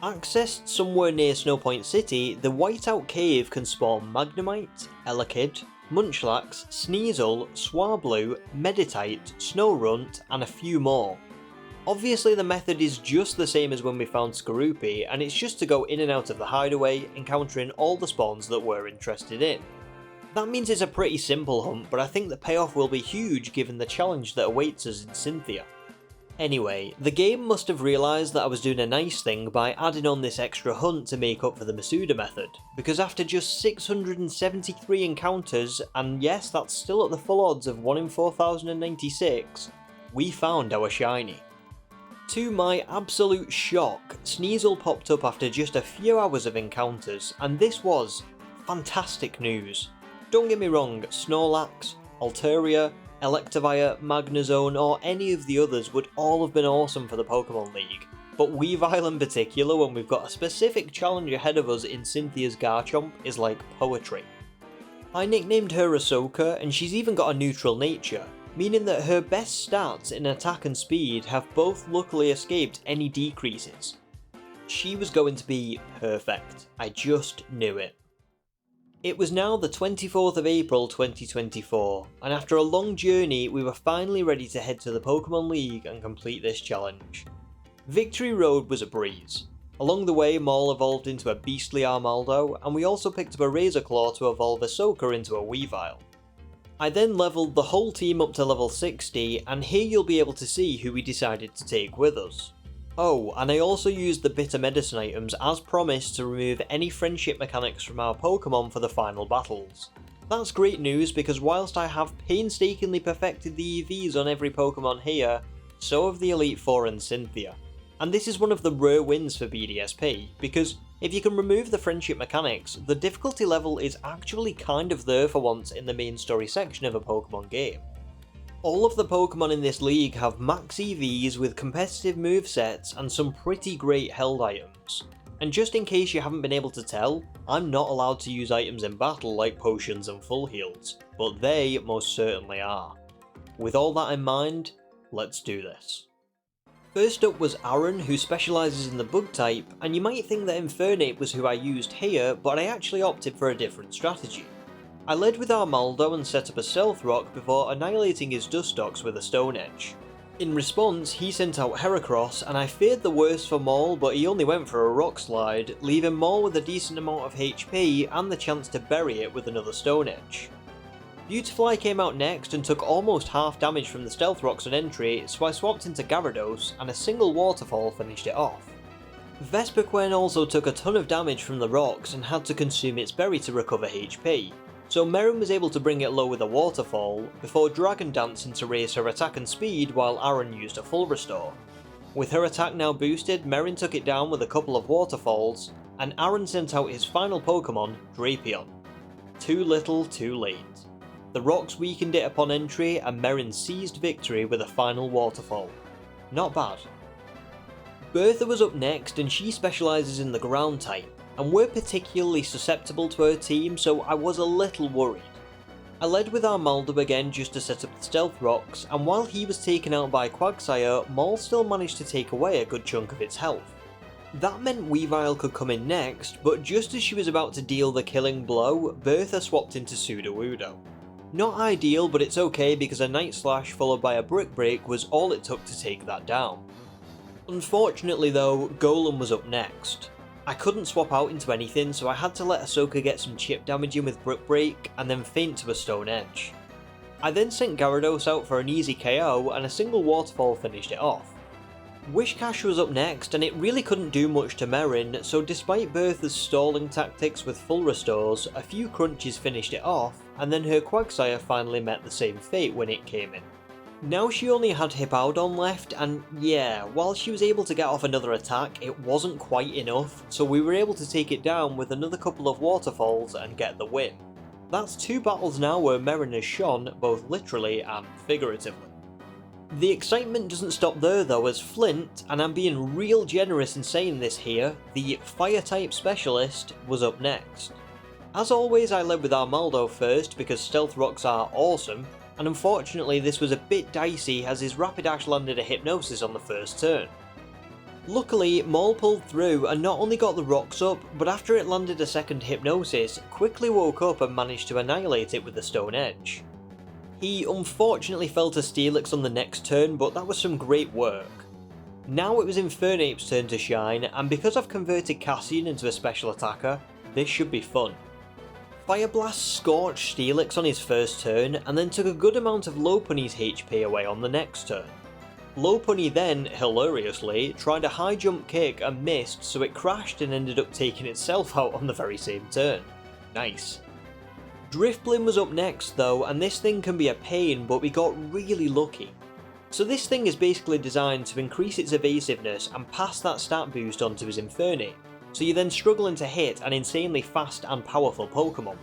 Accessed somewhere near Snowpoint City, the Whiteout Cave can spawn Magnemite, Elekid, Munchlax, Sneasel, Swablu, Meditite, Snorunt, and a few more. Obviously the method is just the same as when we found Skorupi, and it's just to go in and out of the hideaway, encountering all the spawns that we're interested in. That means it's a pretty simple hunt, but I think the payoff will be huge given the challenge that awaits us in Cynthia. Anyway, the game must have realised that I was doing a nice thing by adding on this extra hunt to make up for the Masuda method, because after just 673 encounters, and yes that's still at the full odds of 1 in 4096, we found our shiny. To my absolute shock, Sneasel popped up after just a few hours of encounters, and this was fantastic news. Don't get me wrong, Snorlax, Altaria, Electivire, Magnezone or any of the others would all have been awesome for the Pokemon League, but Weavile in particular when we've got a specific challenge ahead of us in Cynthia's Garchomp is like poetry. I nicknamed her Ahsoka and she's even got a neutral nature, meaning that her best stats in attack and speed have both luckily escaped any decreases. She was going to be perfect, I just knew it. It was now the 24th of April 2024, and after a long journey we were finally ready to head to the Pokemon League and complete this challenge. Victory Road was a breeze. Along the way Maul evolved into a beastly Armaldo, and we also picked up a Razor Claw to evolve Ahsoka into a Weavile. I then levelled the whole team up to level 60, and here you'll be able to see who we decided to take with us. Oh, and I also used the bitter medicine items as promised to remove any friendship mechanics from our Pokemon for the final battles. That's great news because whilst I have painstakingly perfected the EVs on every Pokemon here, so have the Elite Four and Cynthia. And this is one of the rare wins for BDSP, because if you can remove the friendship mechanics, the difficulty level is actually kind of there for once in the main story section of a Pokemon game. All of the Pokemon in this league have max EVs with competitive movesets and some pretty great held items. And just in case you haven't been able to tell, I'm not allowed to use items in battle like potions and full heals, but they most certainly are. With all that in mind, let's do this. First up was Aaron, who specialises in the bug type, and you might think that Infernape was who I used here, but I actually opted for a different strategy. I led with Armaldo and set up a Stealth Rock before annihilating his Dustox with a Stone Edge. In response, he sent out Heracross, and I feared the worst for Maul, but he only went for a Rock Slide, leaving Maul with a decent amount of HP and the chance to bury it with another Stone Edge. Beautifly came out next and took almost half damage from the Stealth Rocks on entry, so I swapped into Gyarados, and a single Waterfall finished it off. Vespiquen also took a ton of damage from the rocks and had to consume its berry to recover HP. So Merrin was able to bring it low with a Waterfall, before Dragon Dancing to raise her attack and speed while Aaron used a full restore. With her attack now boosted, Merrin took it down with a couple of Waterfalls, and Aaron sent out his final Pokemon, Drapion. Too little, too late. The rocks weakened it upon entry, and Merrin seized victory with a final Waterfall. Not bad. Bertha was up next, and she specialises in the ground type, and we're particularly susceptible to her team, so I was a little worried. I led with Armaldo again just to set up the Stealth Rocks, and while he was taken out by Quagsire, Maul still managed to take away a good chunk of its health. That meant Weavile could come in next, but just as she was about to deal the killing blow, Bertha swapped into Sudowoodo. Not ideal, but it's okay because a Night Slash followed by a Brick Break was all it took to take that down. Unfortunately though, Golem was up next. I couldn't swap out into anything, so I had to let Ahsoka get some chip damage in with Brick Break and then feint to a Stone Edge. I then sent Gyarados out for an easy KO and a single Waterfall finished it off. Whiscash was up next and it really couldn't do much to Merrin, so despite Bertha's stalling tactics with full restores, a few crunches finished it off, and then her Quagsire finally met the same fate when it came in. Now she only had Hippowdon left, and yeah, while she was able to get off another attack, it wasn't quite enough, so we were able to take it down with another couple of Waterfalls and get the win. That's 2 battles now where Merrin has shone, both literally and figuratively. The excitement doesn't stop there though, as Flint, and I'm being real generous in saying this here, the Fire-type specialist was up next. As always, I led with Armaldo first because Stealth Rocks are awesome, and unfortunately this was a bit dicey as his Rapidash landed a Hypnosis on the first turn. Luckily, Maul pulled through and not only got the rocks up, but after it landed a second Hypnosis, quickly woke up and managed to annihilate it with the Stone Edge. He unfortunately fell to Steelix on the next turn, but that was some great work. Now it was Infernape's turn to shine, and because I've converted Cassian into a special attacker, this should be fun. Fire Blast scorched Steelix on his first turn, and then took a good amount of Lopunny's HP away on the next turn. Lopunny then, hilariously, tried a high jump kick and missed, so it crashed and ended up taking itself out on the very same turn. Nice. Drifblim was up next though, and this thing can be a pain, but we got really lucky. So this thing is basically designed to increase its evasiveness and pass that stat boost onto his Infernape, so you're then struggling to hit an insanely fast and powerful Pokemon.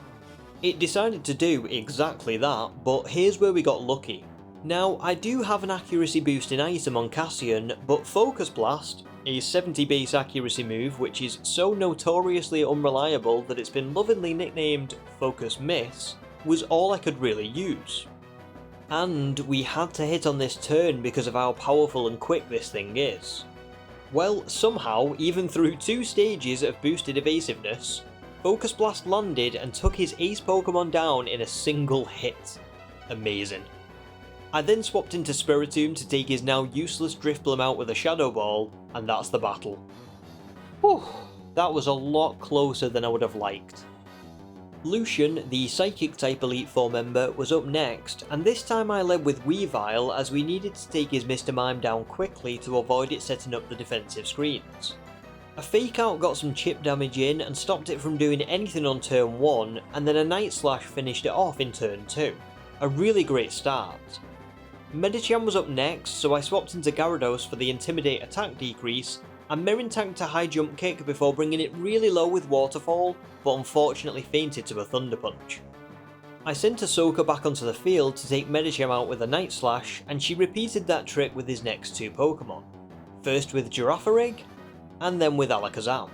It decided to do exactly that, but here's where we got lucky. Now, I do have an accuracy boosting item on Cassian, but Focus Blast, a 70 base accuracy move which is so notoriously unreliable that it's been lovingly nicknamed Focus Miss, was all I could really use. And we had to hit on this turn because of how powerful and quick this thing is. Well, somehow, even through 2 stages of boosted evasiveness, Focus Blast landed and took his ace Pokemon down in a single hit. Amazing. I then swapped into Spiritomb to take his now useless Drifblim out with a Shadow Ball, and that's the battle. Whew, that was a lot closer than I would have liked. Lucian, the Psychic type Elite Four member, was up next, and this time I led with Weavile as we needed to take his Mr. Mime down quickly to avoid it setting up the defensive screens. A Fake Out got some chip damage in and stopped it from doing anything on turn 1, and then a Night Slash finished it off in turn 2. A really great start. Medicham was up next, so I swapped into Gyarados for the Intimidate attack decrease, and Merrin tanked a high jump kick before bringing it really low with Waterfall, but unfortunately fainted to a Thunder Punch. I sent Ahsoka back onto the field to take Medicham out with a Night Slash, and she repeated that trick with his next 2 Pokemon. First with Girafarig, and then with Alakazam.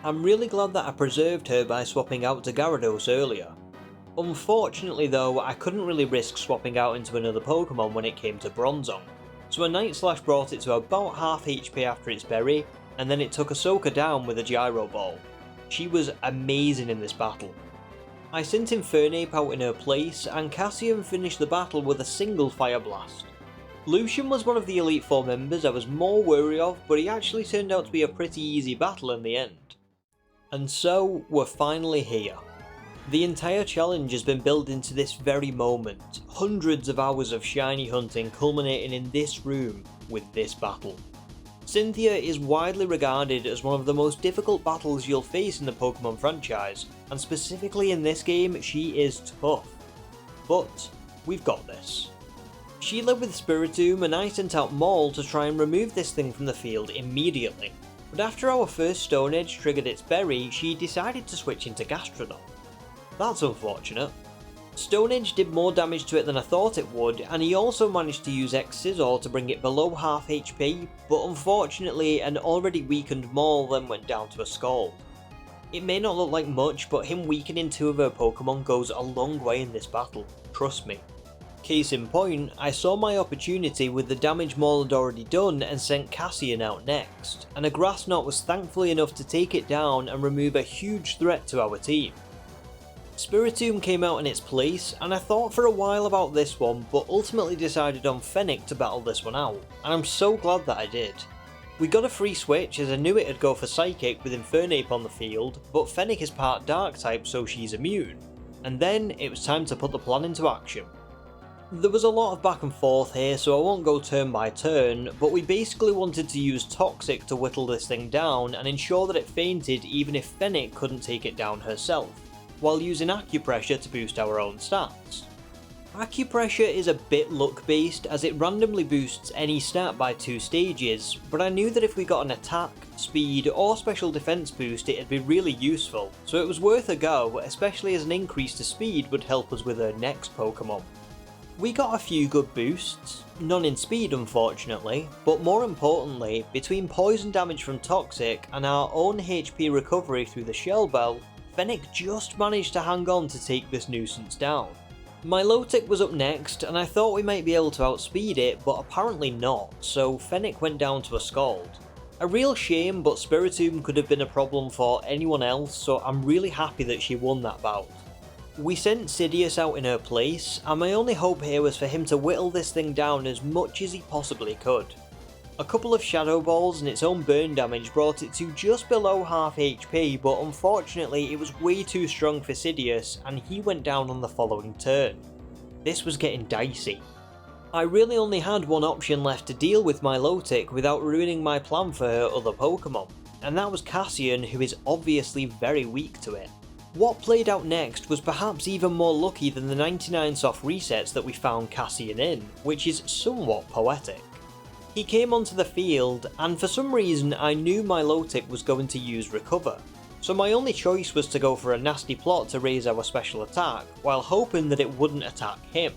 I'm really glad that I preserved her by swapping out to Gyarados earlier. Unfortunately though, I couldn't really risk swapping out into another Pokemon when it came to Bronzong, so a Night Slash brought it to about half HP after its berry, and then it took Ahsoka down with a Gyro Ball. She was amazing in this battle. I sent Infernape out in her place, and Cassian finished the battle with a single Fire Blast. Lucian was one of the Elite Four members I was more wary of, but he actually turned out to be a pretty easy battle in the end. And so, we're finally here. The entire challenge has been built into this very moment, hundreds of hours of shiny hunting culminating in this room with this battle. Cynthia is widely regarded as one of the most difficult battles you'll face in the Pokemon franchise, and specifically in this game she is tough. But we've got this. She led with Spiritomb and I sent out Maul to try and remove this thing from the field immediately, but after our first Stone Edge triggered its berry, she decided to switch into Gastrodon. That's unfortunate. Stone Edge did more damage to it than I thought it would, and he also managed to use X-Scissor to bring it below half HP, but unfortunately an already weakened Maul then went down to a Scald. It may not look like much, but him weakening 2 of her Pokemon goes a long way in this battle, trust me. Case in point, I saw my opportunity with the damage Maul had already done and sent Cassian out next, and a Grass Knot was thankfully enough to take it down and remove a huge threat to our team. Spiritomb came out in its place, and I thought for a while about this one, but ultimately decided on Fennec to battle this one out, and I'm so glad that I did. We got a free switch as I knew it'd go for Psychic with Infernape on the field, but Fennec is part Dark type so she's immune, and then it was time to put the plan into action. There was a lot of back and forth here, so I won't go turn by turn, but we basically wanted to use Toxic to whittle this thing down and ensure that it fainted even if Fennec couldn't take it down herself, while using Acupressure to boost our own stats. Acupressure is a bit luck based as it randomly boosts any stat by 2 stages, but I knew that if we got an attack, speed or special defense boost it'd be really useful, so it was worth a go, especially as an increase to speed would help us with her next Pokemon. We got a few good boosts, none in speed unfortunately, but more importantly, between poison damage from Toxic and our own HP recovery through the Shell Bell, Fennec just managed to hang on to take this nuisance down. Milotic was up next, and I thought we might be able to outspeed it, but apparently not, so Fennec went down to a Scald. A real shame, but Spiritomb could have been a problem for anyone else, so I'm really happy that she won that bout. We sent Sidious out in her place, and my only hope here was for him to whittle this thing down as much as he possibly could. A couple of Shadow Balls and its own burn damage brought it to just below half HP, but unfortunately it was way too strong for Sidious and he went down on the following turn. This was getting dicey. I really only had one option left to deal with Milotic without ruining my plan for her other Pokemon, and that was Cassian, who is obviously very weak to it. What played out next was perhaps even more lucky than the 99 soft resets that we found Cassian in, which is somewhat poetic. He came onto the field, and for some reason I knew Milotic was going to use Recover, so my only choice was to go for a nasty plot to raise our special attack, while hoping that it wouldn't attack him.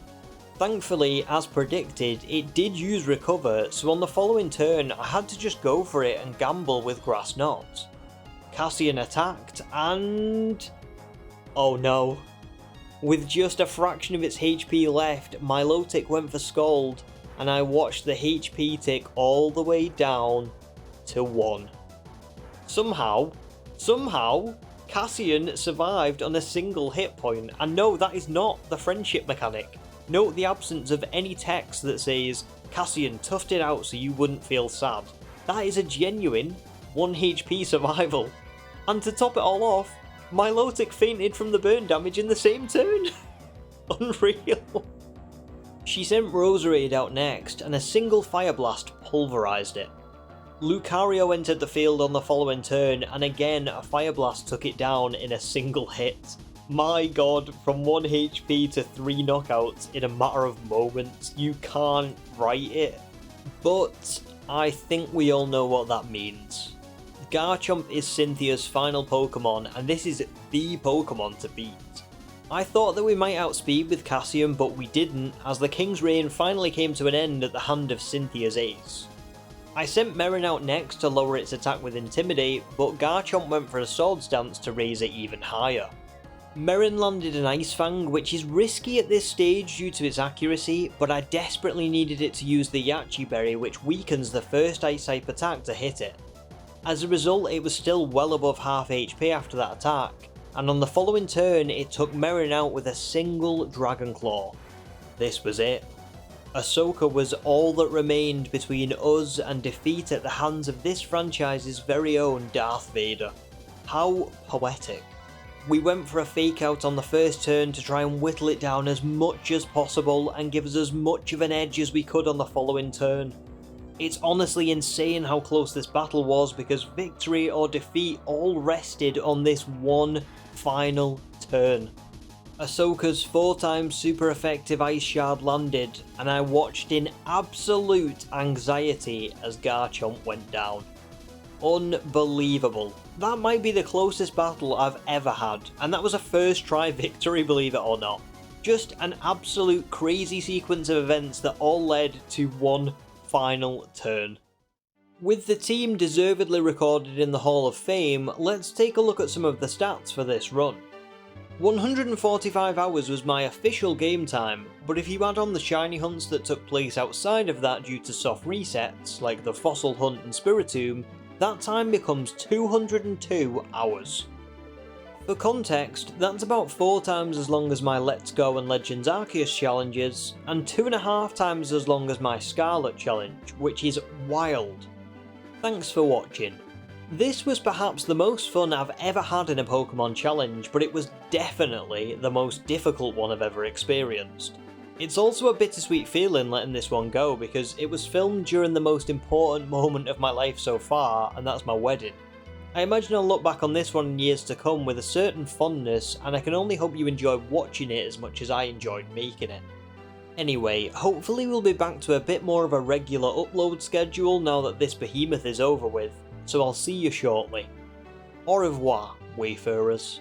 Thankfully, as predicted, it did use Recover, so on the following turn I had to just go for it and gamble with Grass Knot. Cassian attacked, and... oh no. With just a fraction of its HP left, Milotic went for Scald, and I watched the HP tick all the way down to 1. Somehow, Cassian survived on a single hit point, and no, that is not the friendship mechanic. Note the absence of any text that says, Cassian toughed it out so you wouldn't feel sad. That is a genuine 1 HP survival. And to top it all off, Milotic fainted from the burn damage in the same turn. Unreal. She sent Roserade out next, and a single Fire Blast pulverised it. Lucario entered the field on the following turn, and again a Fire Blast took it down in a single hit. My god, from 1 HP to 3 knockouts in a matter of moments, you can't write it. But I think we all know what that means. Garchomp is Cynthia's final Pokemon, and this is the Pokemon to beat. I thought that we might outspeed with Cassian, but we didn't, as the King's Reign finally came to an end at the hand of Cynthia's ace. I sent Merin out next to lower its attack with Intimidate, but Garchomp went for a Swords Dance to raise it even higher. Merin landed an Ice Fang, which is risky at this stage due to its accuracy, but I desperately needed it to use the Yachi Berry, which weakens the first Ice type attack to hit it. As a result, it was still well above half HP after that attack, and on the following turn it took Merin out with a single Dragon Claw. This was it. Ahsoka was all that remained between us and defeat at the hands of this franchise's very own Darth Vader. How poetic. We went for a fake out on the first turn to try and whittle it down as much as possible and give us as much of an edge as we could on the following turn. It's honestly insane how close this battle was, because victory or defeat all rested on this one final turn. Ahsoka's 4x super effective Ice Shard landed, and I watched in absolute anxiety as Garchomp went down. Unbelievable. That might be the closest battle I've ever had, and that was a first try victory, believe it or not. Just an absolute crazy sequence of events that all led to one final turn. With the team deservedly recorded in the Hall of Fame, let's take a look at some of the stats for this run. 145 hours was my official game time, but if you add on the shiny hunts that took place outside of that due to soft resets, like the Fossil Hunt and Spiritomb, that time becomes 202 hours. For context, that's about 4 times as long as my Let's Go and Legends Arceus challenges, and 2.5 times as long as my Scarlet challenge, which is wild. Thanks for watching. This was perhaps the most fun I've ever had in a Pokemon challenge, but it was definitely the most difficult one I've ever experienced. It's also a bittersweet feeling letting this one go because it was filmed during the most important moment of my life so far, and that's my wedding. I imagine I'll look back on this one in years to come with a certain fondness, and I can only hope you enjoyed watching it as much as I enjoyed making it. Anyway, hopefully we'll be back to a bit more of a regular upload schedule now that this behemoth is over with, so I'll see you shortly. Au revoir, Wayfarers.